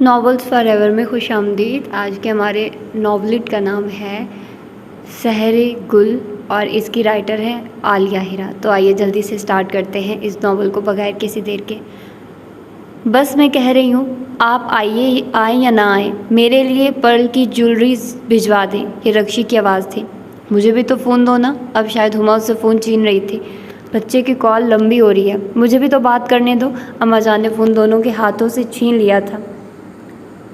Novels for ever میں خوش آمدید۔ آج کے ہمارے ناولٹ کا نام ہے سحر گل اور اس کی رائٹر ہے عالیہ ہیرا۔ تو آئیے جلدی سے سٹارٹ کرتے ہیں اس ناول کو بغیر کسی دیر کے۔ بس میں کہہ رہی ہوں آپ آئیں یا نہ آئیں، میرے لیے پرل کی جیولریز بھجوا دیں۔ یہ رکشی کی آواز تھی۔ مجھے بھی تو فون دو نا۔ اب شاید ہما اس سے فون چھین رہی تھی۔ بچے کی کال لمبی ہو رہی ہے، مجھے بھی تو بات کرنے دو۔ اماں جان نے فون دونوں کے ہاتھوں سے چھین لیا تھا۔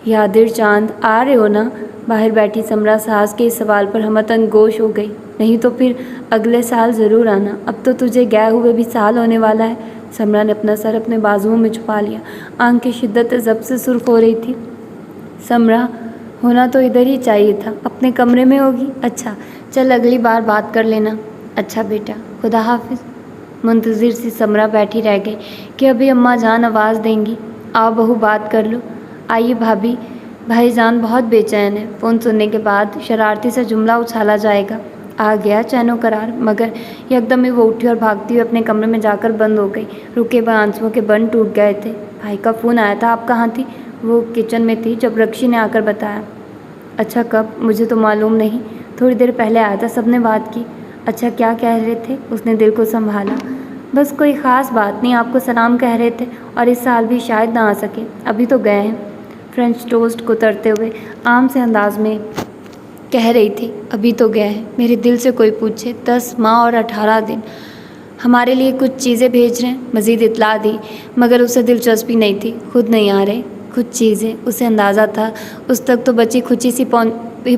یادر چاند آ رہے ہو نا؟ باہر بیٹھی سمرا ساس کے اس سوال پر ہمتن گوش ہو گئی۔ نہیں تو پھر اگلے سال ضرور آنا، اب تو تجھے گئے ہوئے بھی سال ہونے والا ہے۔ سمرا نے اپنا سر اپنے بازوؤں میں چھپا لیا، آنکھ کی شدت ضبط سے سرخ ہو رہی تھی۔ سمرا، ہونا تو ادھر ہی چاہیے تھا، اپنے کمرے میں ہوگی۔ اچھا چل اگلی بار بات کر لینا۔ اچھا بیٹا، خدا حافظ۔ منتظر سی سمرا بیٹھی رہ گئی کہ ابھی اماں جان آواز دیں گی۔ آؤ بہو بات کر لو۔ آئیے بھابھی، بھائی جان بہت بے چین ہے۔ فون سننے کے بعد شرارتی سے جملہ اچھالا جائے گا۔ آ گیا چین و قرار، مگر یکدم ہی وہ اٹھی اور بھاگتی ہوئے اپنے کمرے میں جا کر بند ہو گئی۔ رکے ہوئے آنسوؤں کے بند ٹوٹ گئے تھے۔ بھائی کا فون آیا تھا، آپ کہاں تھی؟ وہ کچن میں تھی جب رکشی نے آ کر بتایا۔ اچھا کب؟ مجھے تو معلوم نہیں، تھوڑی دیر پہلے آیا تھا، سب نے بات کی۔ اچھا کیا کہہ رہے تھے؟ اس نے دل کو سنبھالا۔ بس کوئی خاص بات نہیں، آپ کو سلام کہہ رہے تھے اور اس سال بھی شاید نہ آ سکے، ابھی تو گئے ہیں۔ فرینچ ٹوسٹ کو ترتے ہوئے عام سے انداز میں کہہ رہی تھی، ابھی تو گئے ہیں۔ میرے دل سے کوئی پوچھے 10 ماہ اور 18 دن ہمارے لیے کچھ چیزیں بھیج رہے ہیں۔ مزید اطلاع دی، مگر اسے دلچسپی نہیں تھی۔ خود نہیں آ رہے کچھ چیزیں، اسے اندازہ تھا اس تک تو بچی کھچی سی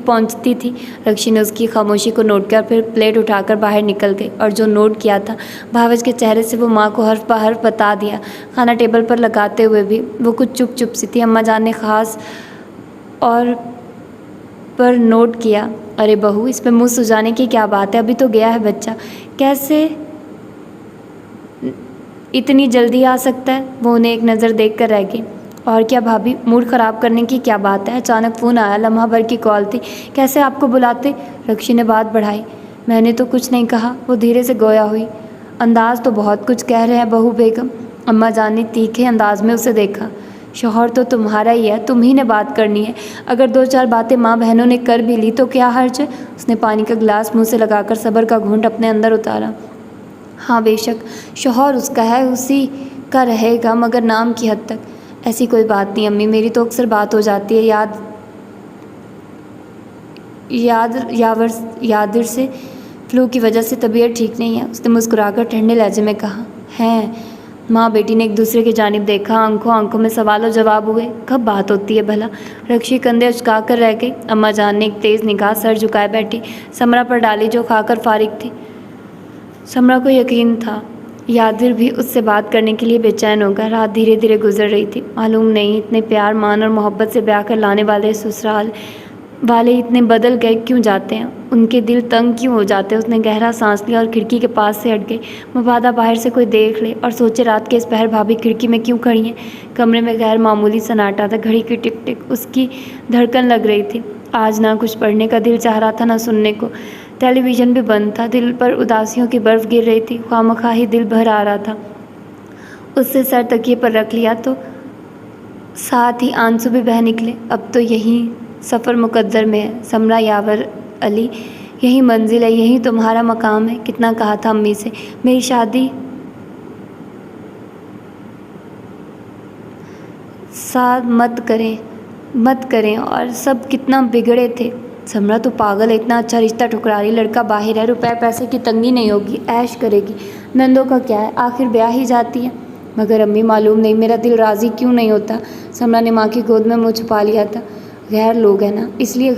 پہنچتی تھی۔ رکشی نے اس کی خاموشی کو نوٹ کیا، پھر پلیٹ اٹھا کر باہر نکل گئی اور جو نوٹ کیا تھا بھاوج کے چہرے سے وہ ماں کو حرف بہ حرف بتا دیا۔ کھانا ٹیبل پر لگاتے ہوئے بھی وہ کچھ چپ چپ سی تھی۔ اماں جان نے خاص اور پر نوٹ کیا، ارے بہو اس پہ منہ سجانے کی کیا بات ہے، ابھی تو گیا ہے بچہ، کیسے اتنی جلدی آ سکتا ہے؟ وہ انہیں ایک نظر دیکھ کر رہ گئی۔ اور کیا بھابھی، موڈ خراب کرنے کی کیا بات ہے؟ اچانک فون آیا، لمحہ بھر کی کال تھی، کیسے آپ کو بلاتے؟ رکشی نے بات بڑھائی۔ میں نے تو کچھ نہیں کہا، وہ دھیرے سے گویا ہوئی۔ انداز تو بہت کچھ کہہ رہے ہیں بہو بیگم۔ اماں جان نے تیکھے انداز میں اسے دیکھا۔ شوہر تو تمہارا ہی ہے، تم ہی نے بات کرنی ہے، اگر 2-4 باتیں ماں بہنوں نے کر بھی لی تو کیا حرج ہے؟ اس نے پانی کا گلاس منہ سے لگا کر صبر کا گھونٹ اپنے اندر اتارا۔ ہاں بے شک، شوہر اس کا ہے، اسی کا رہے گا، مگر نام کی حد تک۔ ایسی کوئی بات نہیں امی، میری تو اکثر بات ہو جاتی ہے یادر سے فلو کی وجہ سے طبیعت ٹھیک نہیں ہے، اس نے مسکرا کر ٹھنڈے لہجے میں کہا۔ ہیں؟ ماں بیٹی نے ایک دوسرے کی جانب دیکھا، آنکھوں میں سوال و جواب ہوئے۔ کب بات ہوتی ہے بھلا؟ رکشی کندھے اچکا کر رہ گئی۔ اماں جان نے ایک تیز نگاہ سر جھکائے بیٹھی سمرا پر ڈالی جو کھا کر فارغ تھی۔ سمرا کو یقین تھا یادر بھی اس سے بات کرنے کے لیے بے چین ہوگا۔ رات دھیرے دھیرے گزر رہی تھی۔ معلوم نہیں اتنے پیار مان اور محبت سے بیاہ کر لانے والے سسرال والے اتنے بدل گئے کیوں جاتے ہیں، ان کے دل تنگ کیوں ہو جاتے ہیں۔ اس نے گہرا سانس لیا اور کھڑکی کے پاس سے ہٹ گئی، مبادا باہر سے کوئی دیکھ لے اور سوچے رات کے اس پہر بھابھی کھڑکی میں کیوں کھڑی ہیں۔ کمرے میں غیر معمولی سناٹا تھا، گھڑی کی ٹک ٹک اس کی دھڑکن لگ رہی تھی۔ آج نہ کچھ پڑھنے کا دل چاہ رہا تھا نہ سننے کو، ٹیلی ویژن بھی بند تھا، دل پر اداسیوں کی برف گر رہی تھی، خواہ ہی دل بھر آ رہا تھا۔ اس سے سر تکیے پر رکھ لیا تو ساتھ ہی آنسو بھی بہہ نکلے۔ اب تو یہی سفر مقدر میں ہے سمرا یاور علی، یہی منزل ہے، یہی تمہارا مقام ہے۔ کتنا کہا تھا امی سے میری شادی ساتھ مت کریں اور سب کتنا بگڑے تھے۔ سمرا تو پاگل ہے، اتنا اچھا رشتہ ٹھکرا رہی، لڑکا باہر ہے، روپے پیسے کی تنگی نہیں ہوگی، عیش کرے گی، نندوں کا کیا ہے، آخر بیاہ ہی جاتی ہے۔ مگر امی معلوم نہیں میرا دل راضی کیوں نہیں ہوتا۔ سمرا نے ماں کی گود میں منہ چھپا لیا تھا۔ غیر لوگ ہیں نا، اس لیے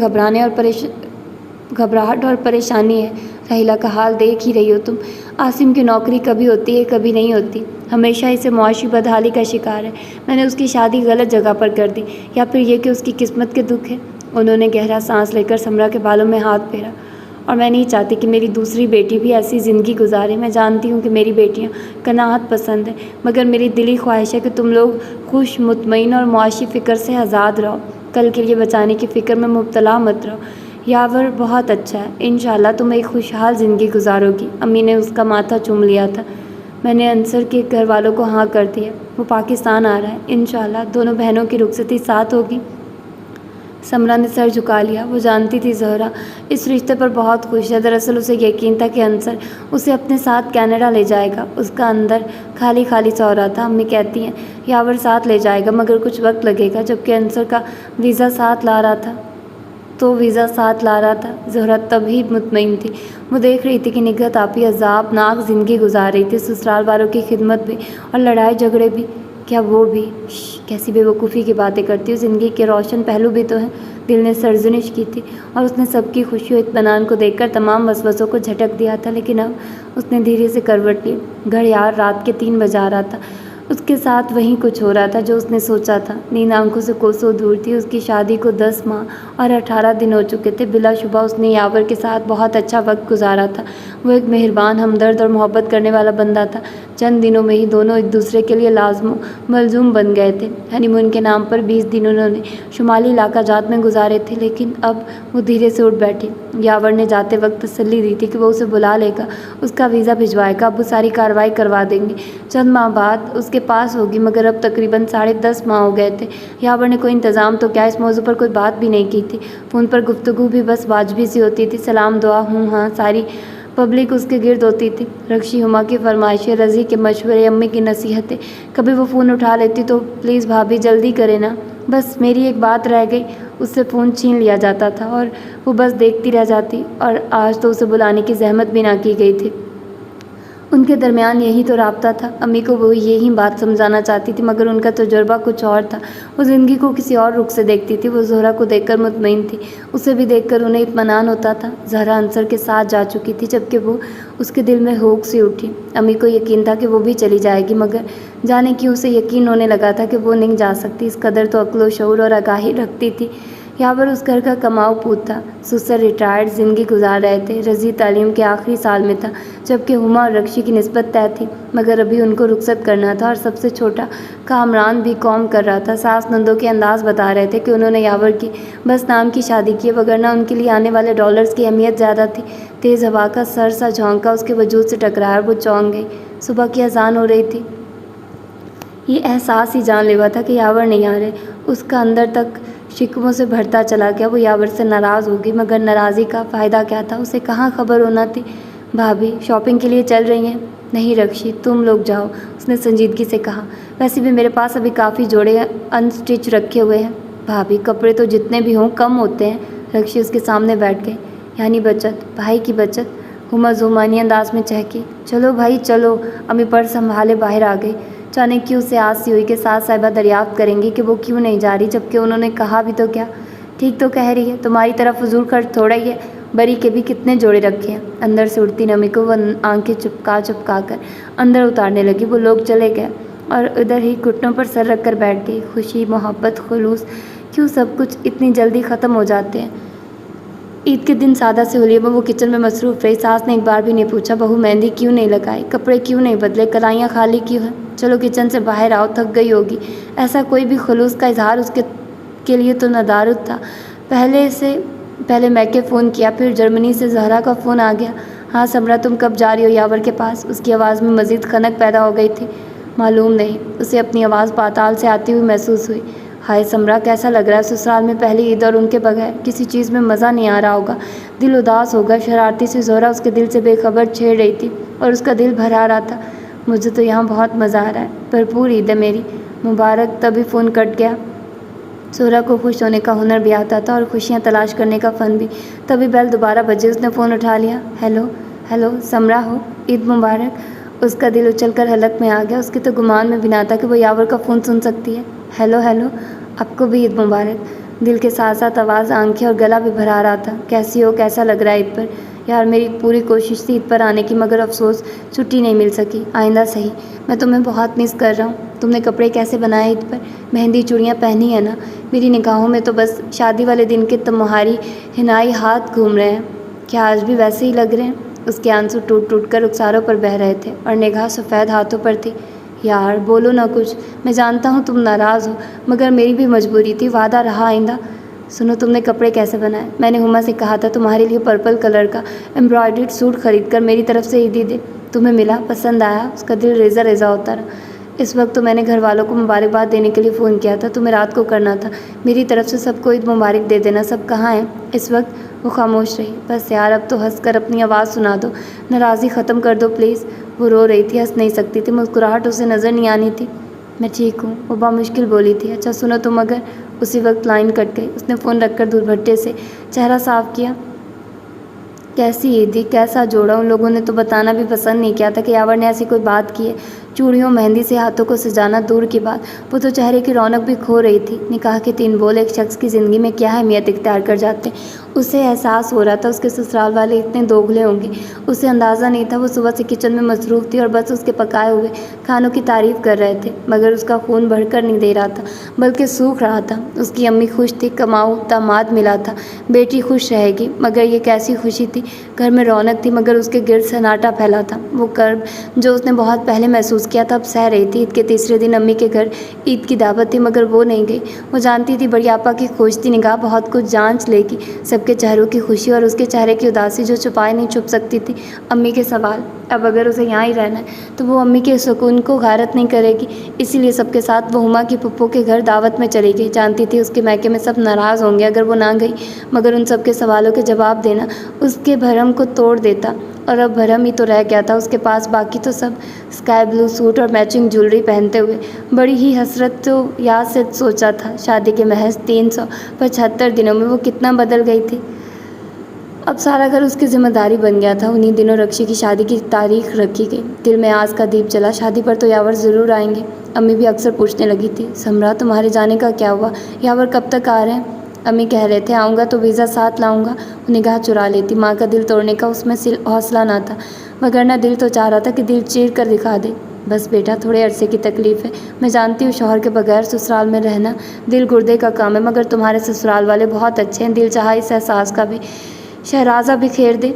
گھبراہٹ اور پریشانی ہے۔ راحیلہ کا حال دیکھ ہی رہی ہو تم، عاصم کی نوکری کبھی ہوتی ہے کبھی نہیں ہوتی، ہمیشہ اسے معاشی بدحالی کا شکار ہے۔ میں نے اس کی شادی غلط جگہ پر کر دی، یا پھر یہ کہ اس کی قسمت کے دکھ ہے۔ انہوں نے گہرا سانس لے کر سمرا کے بالوں میں ہاتھ پھیرا۔ اور میں نہیں چاہتی کہ میری دوسری بیٹی بھی ایسی زندگی گزارے۔ میں جانتی ہوں کہ میری بیٹیاں قناعت پسند ہیں، مگر میری دلی خواہش ہے کہ تم لوگ خوش، مطمئن اور معاشی فکر سے آزاد رہو، کل کے لیے بچانے کی فکر میں مبتلا مت رہو۔ یاور بہت اچھا ہے، انشاءاللہ تم ایک خوشحال زندگی گزارو گی۔ امی نے اس کا ماتھا چوم لیا تھا۔ میں نے انصر کے گھر والوں کو ہاں کر دیا، وہ پاکستان آ رہا ہے، انشاءاللہ دونوں بہنوں کی رخصتی ساتھ ہوگی۔ سمرا نے سر جھکا لیا، وہ جانتی تھی زہرا اس رشتے پر بہت خوش ہے۔ دراصل اسے یقین تھا کہ انصر اسے اپنے ساتھ کینیڈا لے جائے گا۔ اس کا اندر خالی خالی سا ہو رہا تھا۔ امی کہتی ہیں یاور ساتھ لے جائے گا مگر کچھ وقت لگے گا، جبکہ انصر کا ویزا ساتھ لا رہا تھا۔ زہرا تب ہی مطمئن تھی۔ وہ دیکھ رہی تھی کہ نگہت آپی عذاب ناک زندگی گزار رہی تھی، سسرال والوں کی خدمت بھی اور لڑائی جھگڑے بھی۔ کیا وہ بھی کیسی بے وقوفی کی باتیں کرتی ہو، زندگی کے روشن پہلو بھی تو ہیں۔ دل نے سرزنش کی تھی اور اس نے سب کی خوشی و اطمینان کو دیکھ کر تمام وسوسوں کو جھٹک دیا تھا، لیکن اب اس نے دھیرے سے کروٹ لی۔ گھڑیال رات کے 3 بجا رہا تھا۔ اس کے ساتھ وہیں کچھ ہو رہا تھا جو اس نے سوچا تھا۔ نیند آنکھوں سے کوسوں دور تھی۔ اس کی شادی کو 10 ماہ اور 18 دن ہو چکے تھے۔ بلا شبہ اس نے یاور کے ساتھ بہت اچھا وقت گزارا تھا۔ وہ ایک مہربان، ہمدرد اور محبت کرنے والا بندہ تھا۔ چند دنوں میں ہی دونوں ایک دوسرے کے لیے لازم و ملزوم بن گئے تھے۔ ہنی مون کے نام پر 20 دن انہوں نے شمالی علاقہ جات میں گزارے تھے، لیکن اب وہ دھیرے سے اٹھ بیٹھی۔ یاور نے جاتے وقت تسلی دی تھی کہ وہ اسے بلا لے گا، اس کا ویزا بھجوائے گا، اب وہ ساری کارروائی کروا دیں گے، چند ماہ بعد اس کے پاس ہوگی۔ مگر اب تقریباً 10.5 ماہ ہو گئے تھے۔ یاور نے کوئی انتظام تو کیا، اس موضوع پر کوئی بات بھی نہیں کی تھی۔ فون پر گفتگو بھی بس واجبی سی ہوتی تھی، سلام دعا ہوں ہاں، ساری پبلک اس کے گرد ہوتی تھی۔ رکشی ہما کی فرمائشیں، رضی کے مشورے، امی کی نصیحتیں، کبھی وہ فون اٹھا لیتی تو پلیز بھابھی جلدی کرے نا، بس میری ایک بات رہ گئی، اس سے فون چھین لیا جاتا تھا اور وہ بس دیکھتی رہ جاتی، اور آج تو اسے بلانے کی زحمت بھی نہ کی گئی تھی۔ ان کے درمیان یہی تو رابطہ تھا۔ امی کو وہ یہی بات سمجھانا چاہتی تھی مگر ان کا تجربہ کچھ اور تھا۔ وہ زندگی کو کسی اور رخ سے دیکھتی تھی۔ وہ زہرا کو دیکھ کر مطمئن تھی، اسے بھی دیکھ کر انہیں اطمینان ہوتا تھا۔ زہرا انصر کے ساتھ جا چکی تھی جبکہ وہ اس کے دل میں ہوک سی اٹھی۔ امی کو یقین تھا کہ وہ بھی چلی جائے گی، مگر جانے کی اسے یقین ہونے لگا تھا کہ وہ نہیں جا سکتی۔ اس قدر تو عقل و شعور اور آگاہی رکھتی تھی۔ یاور اس گھر کا کماؤ پوت تھا۔ سسر ریٹائرڈ زندگی گزار رہے تھے۔ رضی تعلیم کے آخری سال میں تھا، جبکہ ہما اور رکشی کی نسبت طے تھی، مگر ابھی ان کو رخصت کرنا تھا، اور سب سے چھوٹا کامران بھی قوم کر رہا تھا۔ ساس نندوں کے انداز بتا رہے تھے کہ انہوں نے یاور کی بس نام کی شادی کی ہے، وگرنہ ان کے لیے آنے والے ڈالرز کی اہمیت زیادہ تھی۔ تیز ہوا کا سر سا جھونکا اس کے وجود سے ٹکرایا اور وہ چونک گئی۔ صبح کی اذان ہو رہی تھی۔ یہ احساس ہی جان لیوا تھا کہ یاور نہیں آ رہے۔ اس کا اندر تک شکووں سے بھرتا چلا گیا۔ وہ یاور سے ناراض ہوگی، مگر ناراضی کا فائدہ کیا تھا، اسے کہاں خبر ہونا تھی۔ بھابھی شاپنگ کے لیے چل رہی ہیں؟ نہیں رکشی، تم لوگ جاؤ، اس نے سنجیدگی سے کہا۔ ویسے بھی میرے پاس ابھی کافی جوڑے ان سٹچ رکھے ہوئے ہیں۔ بھابھی کپڑے تو جتنے بھی ہوں کم ہوتے ہیں۔ رکشی اس کے سامنے بیٹھ گئی۔ یعنی بچت، بھائی کی بچت؟ ہما زمانی انداز میں چہکی۔ چلو بھائی چلو۔ امی پرس سنبھالے باہر آ گئی۔ اچانک کیوں سے آس سی ہوئی کہ ساس صاحبہ دریافت کریں گی کہ وہ کیوں نہیں جا رہی، جبکہ انہوں نے کہا بھی تو کیا۔ ٹھیک تو کہہ رہی ہے، تمہاری طرف فضول خرچ تھوڑا ہی ہے، بری کے بھی کتنے جوڑے رکھے ہیں۔ اندر سے اٹھتی نمی کو وہ آنکھیں چپکا کر اندر اتارنے لگی۔ وہ لوگ چلے گئے اور ادھر ہی گھٹنوں پر سر رکھ کر بیٹھ گئی۔ خوشی، محبت، خلوص، کیوں سب کچھ اتنی جلدی ختم ہو جاتے ہیں۔ عید کے دن سادہ سے ہولیے میں وہ کچن میں مصروف رہی۔ ساس نے ایک بار بھی نہیں پوچھا بہو مہندی کیوں نہیں لگائی، کپڑے کیوں نہیں بدلے، کلائیاں خالی کیوں ہیں، چلو کچن سے باہر آؤ، تھک گئی ہوگی۔ ایسا کوئی بھی خلوص کا اظہار اس کے لیے تو ندارت تھا۔ پہلے میکے فون کیا، پھر جرمنی سے زہرا کا فون آ گیا۔ ہاں سمرا، تم کب جا رہی ہو یاور کے پاس؟ اس کی آواز میں مزید خنک پیدا ہو گئی تھی۔ معلوم نہیں، اسے اپنی آواز پاتال سے آتی ہوئی محسوس ہوئی۔ ہائے سمرا، کیسا لگ رہا ہے سسرال میں پہلی عید اور ان کے بغیر؟ کسی چیز میں مزہ نہیں آ رہا ہوگا، دل اداس ہوگا۔ شرارتی سی زہرا اس کے دل سے بے خبر چھیڑ رہی تھی اور اس کا دل بھرا رہا تھا۔ مجھے تو یہاں بہت مزہ آ رہا ہے، بھرپور عید ہے میری، مبارک۔ تبھی فون کٹ گیا۔ زہرا کو خوش ہونے کا ہنر بھی آتا تھا اور خوشیاں تلاش کرنے کا فن بھی۔ تبھی بیل دوبارہ بجے، اس نے فون اٹھا لیا۔ ہیلو سمرا ہو، عید مبارک۔ اس کا دل اچھل کر حلق میں آ گیا۔ اس کے تو گمان میں بھی نہ تھا کہ وہ یاور کا فون سن سکتی ہے۔ ہیلو، آپ کو بھی عید مبارک۔ دل کے ساتھ ساتھ آواز، آنکھیں اور گلا بھی بھرا رہا تھا۔ کیسی ہو، کیسا لگ رہا ہے عید پر؟ یار میری پوری کوشش تھی عید پر آنے کی، مگر افسوس چھٹی نہیں مل سکی۔ آئندہ صحیح، میں تمہیں بہت مس کر رہا ہوں۔ تم نے کپڑے کیسے بنائے عید پر؟ مہندی چوڑیاں پہنی ہے نا؟ میری نگاہوں میں تو بس شادی والے دن کے تمہاری حنائی ہاتھ گھوم رہے ہیں۔ کیا آج بھی ویسے ہی لگ رہے ہیں؟ اس کے آنسو ٹوٹ ٹوٹ کر رخساروں پر بہہ رہے تھے اور نگاہ سفید ہاتھوں پر تھی۔ یار بولو نہ کچھ، میں جانتا ہوں تم ناراض ہو، مگر میری بھی مجبوری تھی، وعدہ رہا آئندہ۔ سنو، تم نے کپڑے کیسے بنائے؟ میں نے ہما سے کہا تھا تمہارے لیے پرپل کلر کا ایمبرائڈریڈ سوٹ خرید کر میری طرف سے عیدی دے۔ تمہیں ملا؟ پسند آیا؟ اس کا دل ریزہ ریزہ ہوتا رہا۔ اس وقت تو میں نے گھر والوں کو مبارکباد دینے کے لیے فون کیا تھا، تمہیں رات کو کرنا تھا۔ میری طرف سے سب کو عید مبارک دے دینا۔ سب کہاں ہیں اس وقت؟ وہ خاموش رہی۔ بس یار، اب تو ہنس کر اپنی آواز سنا دو، ناراضی ختم کر دو پلیز۔ وہ رو رہی تھی، ہنس نہیں سکتی تھی، مسکراہٹ اسے نظر نہیں آنی تھی۔ میں ٹھیک ہوں، وہ بامشکل بولی تھی۔ اچھا سنو تم اگر… اسی وقت لائن کٹ گئی۔ اس نے فون رکھ کر دودھ بھٹے سے چہرہ صاف کیا۔ کیسی عیدی، کیسا جوڑا! ان لوگوں نے تو بتانا بھی پسند نہیں کیا تھا کہ یاور نے ایسی کوئی بات کی ہے۔ چوڑیوں مہندی سے ہاتھوں کو سجانا دور کی بات، وہ تو چہرے کی رونق بھی کھو رہی تھی۔ نکاح کے 3 بول ایک شخص کی زندگی میں کیا اہمیت اختیار کر جاتے ہیں۔ اسے احساس ہو رہا تھا اس کے سسرال والے اتنے دوگلے ہوں گے۔ اسے اندازہ نہیں تھا وہ صبح سے کچن میں مصروف تھی اور بس اس کے پکائے ہوئے کھانوں کی تعریف کر رہے تھے، مگر اس کا خون بڑھ کر نہیں دے رہا تھا بلکہ سوکھ رہا تھا۔ اس کی امی خوش تھی، کماؤ داماد ملا تھا، بیٹی خوش رہے گی، مگر یہ کیسی خوشی تھی! گھر میں رونق تھی مگر اس کے گرد سناٹا پھیلا تھا۔ وہ کرب جو اس نے بہت پہلے محسوس کیا تھا اب سہ رہی تھی۔ عید کے تیسرے دن امی کے گھر عید کی دعوت تھی مگر وہ نہیں گئی۔ وہ جانتی تھی بڑی آپا کی کھوجتی نگاہ بہت کچھ جانچ لے گی، سب کے چہروں کی خوشی اور اس کے چہرے کی اداسی جو چھپائے نہیں چھپ سکتی تھی۔ امی کے سوال، اب اگر اسے یہاں ہی رہنا ہے تو وہ امی کے سکون کو غارت نہیں کرے گی، اسی لیے سب کے ساتھ وہ ہما کی پھپھو کے گھر دعوت میں چلی گئی۔ جانتی تھی اس کے میکے میں سب ناراض ہوں گے اگر وہ نہ گئی، مگر ان سب کے سوالوں کے جواب دینا اس کے بھرم کو توڑ دیتا، اور اب بھرم ہی تو رہ گیا تھا اس کے پاس، باقی تو سب اسکائی بلو سوٹ اور میچنگ جولری پہنتے ہوئے۔ بڑی ہی حسرت تو یاد سے سوچا تھا، شادی کے محض 375 دنوں میں وہ کتنا بدل گئی تھی۔ اب سارا گھر اس کی ذمہ داری بن گیا تھا۔ انہی دنوں رکشی کی شادی کی تاریخ رکھی گئی۔ دل میں آس کا دیپ جلا، شادی پر تو یاور ضرور آئیں گے۔ امی بھی اکثر پوچھنے لگی تھی، سمرا تمہارے جانے کا کیا ہوا؟ یاور کب تک آ رہے ہیں؟ امی کہہ رہے تھے آؤں گا تو ویزا ساتھ لاؤں گا۔ وہ نگاہ چرا لیتی، ماں کا دل توڑنے کا اس میں حوصلہ نہ تھا، وگرنہ دل تو چاہ رہا تھا کہ دل چیر کر دکھا دے۔ بس بیٹا، تھوڑے عرصے کی تکلیف ہے، میں جانتی ہوں شوہر کے بغیر سسرال میں رہنا دل گردے کا کام ہے، مگر تمہارے سسرال والے بہت اچھے ہیں، دل چاہا اس احساس کا بھی شہرازہ بکھیر دے۔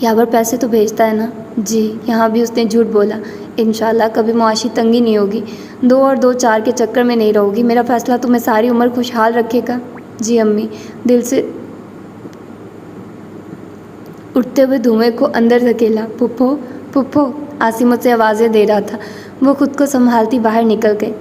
یاور پیسے تو بھیجتا ہے نا؟ جی۔ یہاں بھی اس نے جھوٹ بولا۔ انشاءاللہ کبھی معاشی تنگی نہیں ہوگی، 2 اور 2 4 کے چکر میں نہیں رہو گی، میرا فیصلہ تمہیں ساری عمر خوشحال رکھے گا۔ جی امی۔ دل سے اٹھتے ہوئے دھوئیں کو اندر دھکیلا۔ پھپھو پھپھو، عاصم سے آوازیں دے رہا تھا، وہ خود کو سنبھالتی باہر نکل گئی۔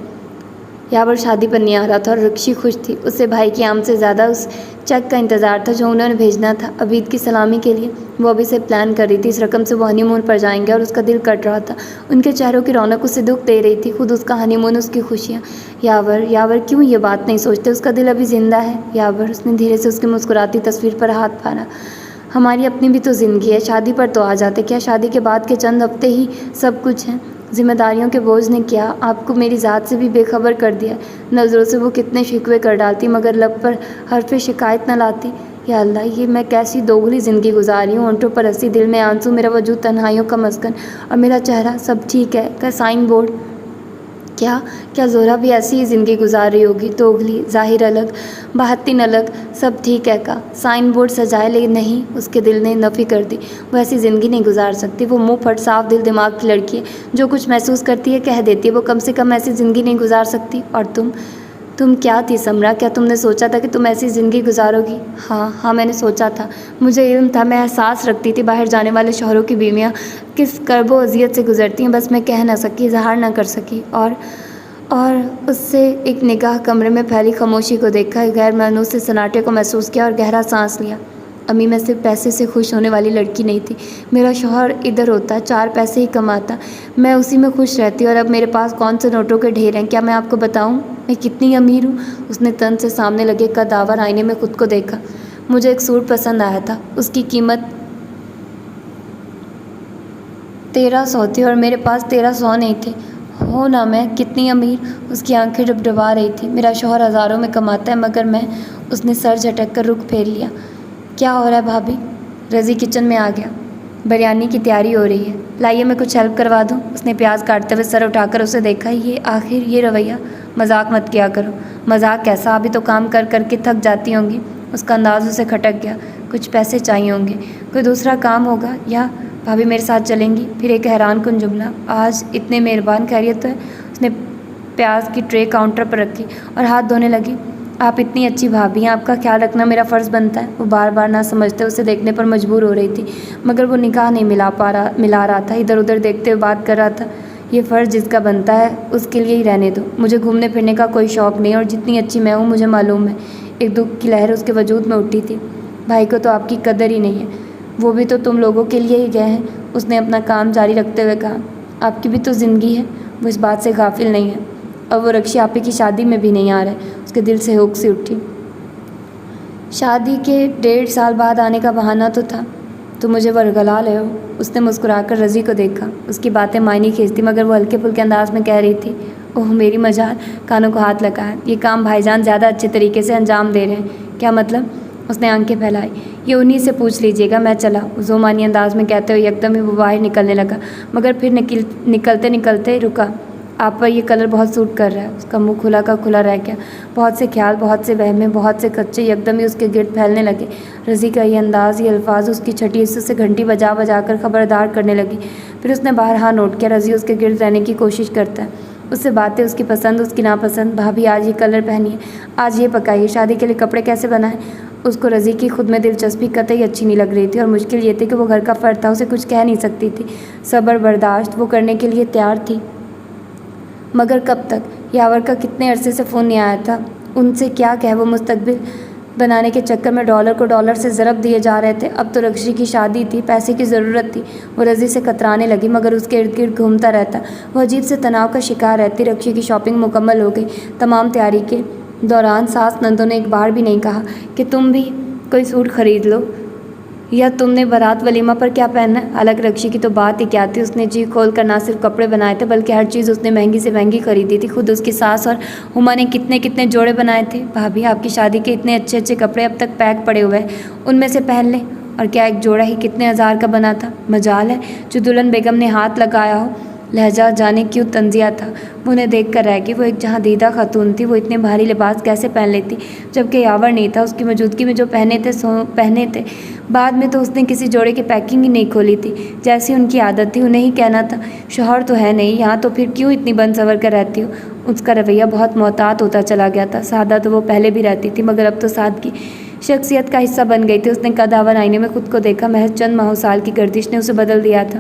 یاور شادی پر نہیں آ رہا تھا اور رکشی خوش تھی، اسے بھائی کی آمد سے زیادہ اس چیک کا انتظار تھا جو انہوں نے بھیجنا تھا اب عید کی سلامی کے لیے۔ وہ ابھی سے پلان کر رہی تھی، اس رقم سے وہ ہنی مون پر جائیں گے اور اس کا دل کٹ رہا تھا۔ ان کے چہروں کی رونق اسے دکھ دے رہی تھی، خود اس کا ہنی مون، اس کی خوشیاں۔ یاور کیوں یہ بات نہیں سوچتے؟ اس کا دل ابھی زندہ ہے۔ یاور، اس نے دھیرے سے اس کی مسکراتی تصویر پر ہاتھ پھیرا، ہماری اپنی بھی تو زندگی ہے، شادی پر تو آ جاتے، کیا شادی کے بعد کے چند ہفتے ہی سب کچھ ہیں؟ ذمہ داریوں کے بوجھ نے کیا آپ کو میری ذات سے بھی بے خبر کر دیا؟ نظروں سے وہ کتنے شکوے کر ڈالتی مگر لب پر حرف شکایت نہ لاتی۔ یا اللہ، یہ میں کیسی دوگلی زندگی گزاری ہوں، ہونٹوں پر ہنسی، دل میں آنسو، میرا وجود تنہائیوں کا مسکن، اور میرا چہرہ سب ٹھیک ہے کا سائن بورڈ۔ کیا زہرا بھی ایسی ہی زندگی گزار رہی ہوگی؟ دوگلی، ظاہر الگ، باطن الگ، سب ٹھیک ہے کا سائن بورڈ سجائے، لیکن نہیں، اس کے دل نے نفی کر دی، وہ ایسی زندگی نہیں گزار سکتی۔ وہ منہ پھٹ صاف دل دماغ کی لڑکی ہے، جو کچھ محسوس کرتی ہے کہہ دیتی ہے، وہ کم سے کم ایسی زندگی نہیں گزار سکتی۔ اور تم کیا تھی سمرا؟ کیا تم نے سوچا تھا کہ تم ایسی زندگی گزارو گی؟ ہاں میں نے سوچا تھا، مجھے علم تھا، میں احساس رکھتی تھی باہر جانے والے شوہروں کی بیویاں کس کرب و اذیت سے گزرتی ہیں، بس میں کہہ نہ سکی، اظہار نہ کر سکی۔ اور اس سے ایک نگاہ کمرے میں پھیلی خاموشی کو دیکھا، ایک غیر مانوس سے سناٹے کو محسوس کیا اور گہرا سانس لیا۔ امی، میں صرف پیسے سے خوش ہونے والی لڑکی نہیں تھی، میرا شوہر ادھر ہوتا، 4 پیسے ہی کماتا، میں اسی میں خوش رہتی، اور اب میرے پاس کون سے نوٹوں کے ڈھیر ہیں، کیا میں آپ کو بتاؤں میں کتنی امیر ہوں؟ اس نے تن سے سامنے لگے قدآور آئینے میں خود کو دیکھا۔ مجھے ایک سوٹ پسند آیا تھا، اس کی قیمت 1300 تھی اور میرے پاس 1300 نہیں تھے۔ ہو نا میں کتنی امیر! اس کی آنکھیں ڈبڈبا رہی تھیں۔ میرا شوہر ہزاروں میں کماتا ہے مگر میں… اس نے سر جھٹک کر رخ پھیر لیا۔ کیا ہو رہا ہے بھابھی؟ رضی کچن میں آ گیا۔ بریانی کی تیاری ہو رہی ہے، لائیے میں کچھ ہیلپ کروا دوں؟ اس نے پیاز کاٹتے ہوئے سر اٹھا کر اسے دیکھا۔ آخر یہ رویہ، مذاق مت کیا کرو۔ مذاق کیسا؟ ابھی تو کام کر کر کے تھک جاتی ہوں گی۔ اس کا انداز اسے کھٹک گیا۔ کچھ پیسے چاہیے ہوں گے، کوئی دوسرا کام ہوگا یا… بھابھی میرے ساتھ چلیں گی؟ پھر ایک حیران کن جملہ، آج اتنے مہربان، خیریت تو ہے؟ اس نے پیاز کی ٹرے کاؤنٹر پر رکھی اور ہاتھ دھونے لگی۔ آپ اتنی اچھی بھابھی ہیں، آپ کا خیال رکھنا میرا فرض بنتا ہے۔ وہ بار بار نہ سمجھتے اسے دیکھنے پر مجبور ہو رہی تھی، مگر وہ نگاہ نہیں ملا رہا تھا، ادھر ادھر دیکھتے ہوئے بات کر رہا تھا۔ یہ فرض جس کا بنتا ہے اس کے لیے ہی رہنے دو، مجھے گھومنے پھرنے کا کوئی شوق نہیں، اور جتنی اچھی میں ہوں مجھے معلوم ہے۔ ایک دکھ کی لہر اس کے وجود میں اٹھی تھی۔ بھائی کو تو آپ کی قدر ہی نہیں ہے، وہ بھی تو تم لوگوں کے لیے ہی گئے ہیں، اس نے اپنا کام جاری رکھتے ہوئے کہا۔ آپ کی بھی تو زندگی ہے، وہ اس بات سے غافل نہیں ہے، اور وہ رکشی آپے کی شادی میں بھی نہیں آ رہے۔ اس کے دل سے ہوک سی اٹھی۔ شادی کے 1.5 سال بعد آنے کا بہانہ تو تھا، تو مجھے ورگلا لے ہو۔ اس نے مسکرا کر رضی کو دیکھا، اس کی باتیں معنی کھینچتی مگر وہ ہلکے پھلکے انداز میں کہہ رہی تھی۔ اوہ میری مجال، کانوں کو ہاتھ لگایا۔ یہ کام بھائی جان زیادہ اچھے طریقے سے انجام دے رہے ہیں۔ کیا مطلب؟ اس نے آنکھیں پھیلائی۔ یہ انہی سے پوچھ لیجیے گا، میں چلا، ذو معنی انداز میں کہتے ہوئے یکدم ہی وہ باہر نکلنے لگا، مگر پھر نکلتے نکلتے رکا۔ آپ پر یہ کلر بہت سوٹ کر رہا ہے۔ اس کا منہ کھلا کا کھلا رہ گیا۔ بہت سے خیال، بہت سے وہمیں، بہت سے کچے یکدم ہی اس کے گرد پھیلنے لگے۔ رضی کا یہ انداز، یہ الفاظ اس کی چھٹی حصے سے گھنٹی بجا بجا کر خبردار کرنے لگی۔ پھر اس نے بارہا نوٹ کیا، رضی اس کے گرد رہنے کی کوشش کرتا ہے، اس سے باتیں، اس کی پسند، اس کی ناپسند۔ بھابھی آج یہ کلر پہنیے، آج یہ پکائیے، شادی کے لیے کپڑے کیسے بنائیں؟ اس کو رضی کی خود میں دلچسپی قطعی اچھی نہیں لگ رہی تھی، اور مشکل یہ تھی کہ وہ گھر کا فرد تھا، اسے کچھ کہہ نہیں سکتی تھی۔ صبر برداشت وہ کرنے کے لیے تیار تھی، مگر کب تک؟ یاور کا کتنے عرصے سے فون نہیں آیا تھا، ان سے کیا کہہ وہ مستقبل بنانے کے چکر میں ڈالر کو ڈالر سے ضرب دیے جا رہے تھے۔ اب تو رکشی کی شادی تھی، پیسے کی ضرورت تھی۔ وہ رضی سے کترانے لگی، مگر اس کے ارد گرد گھومتا رہتا، وہ عجیب سے تناؤ کا شکار رہتی۔ رکشی کی شاپنگ مکمل ہو گئی۔ تمام تیاری کے دوران ساس نندوں نے ایک بار بھی نہیں کہا کہ تم بھی کوئی سوٹ خرید لو، یا تم نے بارات ولیمہ پر کیا پہننا ہے۔ حالانکہ رکشی کی تو بات ہی کیا تھی، اس نے جی کھول کر نہ صرف کپڑے بنائے تھے بلکہ ہر چیز اس نے مہنگی سے مہنگی خریدی تھی۔ خود اس کی ساس اور ہما نے کتنے کتنے جوڑے بنائے تھے۔ بھابھی آپ کی شادی کے اتنے اچھے اچھے کپڑے اب تک پیک پڑے ہوئے ہیں، ان میں سے پہن لیں۔ اور کیا ایک جوڑا ہی کتنے ہزار کا بنا تھا؟ مجال ہے جو دلہن بیگم نے ہاتھ لگایا ہو۔ لہجہ جانے کیوں طنزیہ تھا، وہ انہیں دیکھ کر رہ گئی۔ وہ ایک جہاں دیدہ خاتون تھی، وہ اتنے بھاری لباس کیسے پہن لیتی جبکہ یاور نہیں تھا۔ اس کی موجودگی میں جو پہنے تھے بعد میں تو اس نے کسی جوڑے کی پیکنگ ہی نہیں کھولی تھی، جیسی ان کی عادت تھی انہیں ہی کہنا تھا۔ شوہر تو ہے نہیں یہاں، تو پھر کیوں اتنی بن سور کر رہتی ہو؟ اس کا رویہ بہت محتاط ہوتا چلا گیا تھا۔ سادہ تو وہ پہلے بھی رہتی تھی، مگر اب تو سادگی شخصیت کا حصہ بن گئی تھی۔ اس نے قدآور آئینے میں خود کو دیکھا، محض چند ماہ و سال کی گردش نے اسے بدل دیا تھا۔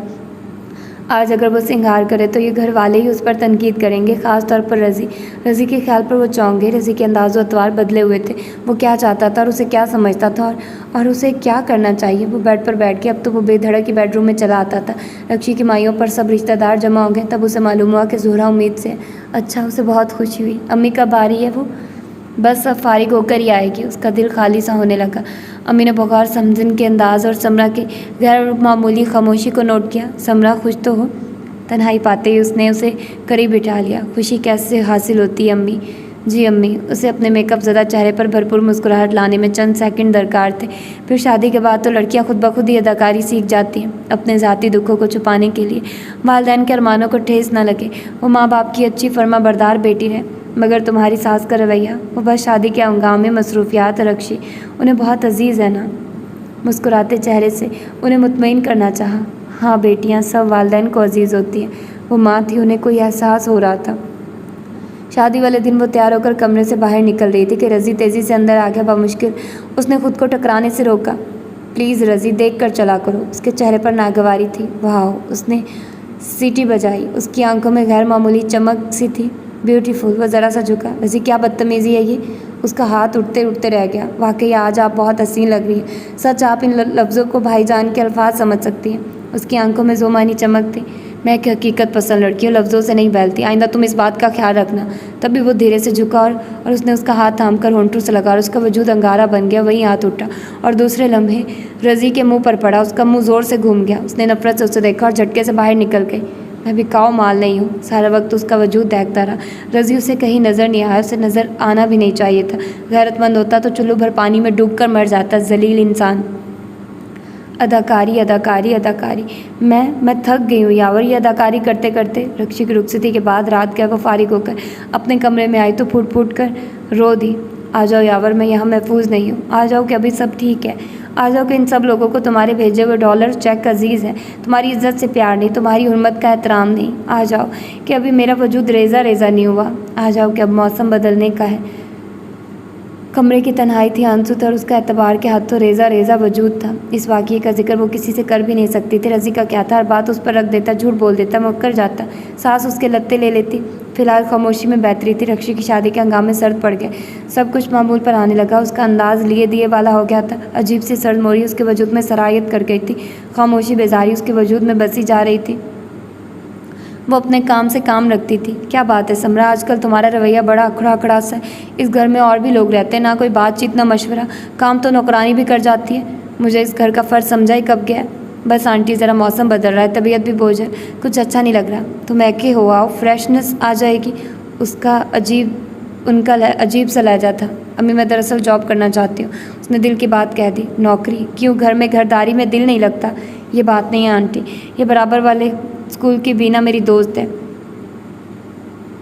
آج اگر وہ سنگھار کرے تو یہ گھر والے ہی اس پر تنقید کریں گے، خاص طور پر رضی کے خیال پر وہ چونک گئی۔ رضی کے انداز و اطوار بدلے ہوئے تھے، وہ کیا چاہتا تھا اور اسے کیا سمجھتا تھا اور اسے کیا کرنا چاہیے۔ وہ بیڈ پر بیٹھ کے اب تو وہ بے دھڑک کی بیڈ روم میں چلا آتا تھا۔ رکشی کی مائیوں پر سب رشتہ دار جمع ہو گئے، تب اسے معلوم ہوا کہ زہرہ امید سے ہے۔ اچھا، اسے بہت خوشی ہوئی۔ امی کب آ رہی ہے وہ؟ بس اب فارغ ہو کر ہی آئے گی۔ اس کا دل خالی سا ہونے لگا۔ امی نے بغور سمجھن کے انداز اور سمرہ کی غیر معمولی خاموشی کو نوٹ کیا۔ سمرہ خوش تو ہو؟ تنہائی پاتے ہی اس نے اسے قریب بٹھا لیا۔ خوشی کیسے حاصل ہوتی ہے امی؟ جی امی۔ اسے اپنے میک اپ زدہ چہرے پر بھرپور مسکراہٹ لانے میں چند سیکنڈ درکار تھے۔ پھر شادی کے بعد تو لڑکیاں خود بخود ہی اداکاری سیکھ جاتی ہیں، اپنے ذاتی دکھوں کو چھپانے کے لیے۔ والدین کے ارمانوں کو ٹھیس نہ لگے، وہ ماں باپ کی اچھی فرما بردار بیٹی رہے۔ مگر تمہاری ساس کا رویہ، وہ بس شادی کے ہنگام میں مصروفیات رکشی انہیں بہت عزیز ہے نا؟ مسکراتے چہرے سے انہیں مطمئن کرنا چاہا۔ ہاں بیٹیاں سب والدین کو عزیز ہوتی ہیں۔ وہ ماں تھی، انہیں کوئی احساس ہو رہا تھا۔ شادی والے دن وہ تیار ہو کر کمرے سے باہر نکل رہی تھی کہ رضی تیزی سے اندر آ گیا۔ بمشکل اس نے خود کو ٹکرانے سے روکا۔ پلیز رضی، دیکھ کر چلا کرو۔ اس کے چہرے پر ناگواری تھی۔ واؤ! اس نے سیٹی بجائی، اس کی آنکھوں میں غیر معمولی چمک سی تھی۔ بیوٹیفل! وہ ذرا سا جھکا۔ رضی کیا بدتمیزی ہے یہ؟ اس کا ہاتھ اٹھتے اٹھتے رہ گیا۔ واقعی آج آپ بہت حسین لگ رہی ہیں۔ سچ آپ ان لفظوں کو بھائی جان کے الفاظ سمجھ سکتی ہیں۔ اس کی آنکھوں میں ذو معنی چمک تھی۔ میں ایک حقیقت پسند لڑکی ہوں، لفظوں سے نہیں بہلتی، آئندہ تم اس بات کا خیال رکھنا۔ تبھی وہ دھیرے سے جھکا اور اس نے اس کا ہاتھ تھام کر ہونٹوں سے لگا، اور اس کا وجود انگارہ بن گیا۔ وہی ہاتھ اٹھا اور دوسرے لمحے رضی کے منہ پر پڑا۔ اس کا منہ زور سے گھوم گیا۔ اس نے نفرت سے اسے دیکھا اور جھٹکے سے باہر نکل گئی۔ میں بکاؤ مال نہیں ہوں۔ سارا وقت اس کا وجود دیکھتا رہا۔ رضی اسے کہیں نظر نہیں آیا، اسے نظر آنا بھی نہیں چاہیے تھا۔ غیرت مند ہوتا تو چلو بھر پانی میں ڈوب کر مر جاتا۔ ذلیل انسان! اداکاری اداکاری اداکاری! میں تھک گئی ہوں یاور، یہ اداکاری کرتے کرتے۔ رکشی کی رخصتی کے بعد رات گئے وہ فارغ ہو کر اپنے کمرے میں آئی تو پھوٹ پھوٹ کر رو دی۔ آ جاؤ یاور، میں یہاں محفوظ نہیں ہوں۔ آ جاؤ کہ ابھی سب ٹھیک ہے۔ آ جاؤ کہ ان سب لوگوں کو تمہارے بھیجے ہوئے ڈالر چیک عزیز ہے، تمہاری عزت سے پیار نہیں، تمہاری حرمت کا احترام نہیں۔ آ جاؤ کہ ابھی میرا وجود ریزہ ریزہ نہیں ہوا۔ آ جاؤ کہ اب موسم بدلنے کا ہے۔ کمرے کی تنہائی تھی آنسو تھا اور اس کا اعتبار کے ہاتھوں ریزہ ریزہ وجود تھا۔ اس واقعے کا ذکر وہ کسی سے کر بھی نہیں سکتی تھی۔ رضی کا کیا تھا، ہر بات اس پر رکھ دیتا، جھوٹ بول دیتا، مکر جاتا، سانس اس کے لتے لے لیتی۔ فی الحال خاموشی میں بہتری تھی۔ رکشی کی شادی کے ہنگامے سرد پڑ گئے، سب کچھ معمول پر آنے لگا۔ اس کا انداز لیے دیے والا ہو گیا تھا، عجیب سی سرد موری اس کے وجود میں سرایت کر گئی تھی، خاموشی بیزاری اس کے وجود میں بسی جا رہی تھی۔ وہ اپنے کام سے کام رکھتی تھی۔ کیا بات ہے سمرا، آج کل تمہارا رویہ بڑا اکھڑا اکھڑا سا ہے۔ اس گھر میں اور بھی لوگ رہتے ہیں، نہ کوئی بات چیت نہ مشورہ، کام تو نوکرانی بھی کر جاتی ہے۔ مجھے اس گھر کا فرض سمجھا ہی کب گیا ہے۔ بس آنٹی ذرا موسم بدل رہا ہے، طبیعت بھی بوجھل، کچھ اچھا نہیں لگ رہا، تم ایکے ہو آؤ، فریشنس آ جائے گی۔ ان کا عجیب سا لہجہ تھا۔ امی میں دراصل جاب کرنا چاہتی ہوں، اس نے دل کی بات کہہ دی۔ نوکری؟ کیوں، گھر میں گھرداری میں دل نہیں لگتا؟ یہ بات نہیں ہے آنٹی، یہ برابر والے اسکول کی بینا میری دوست ہے،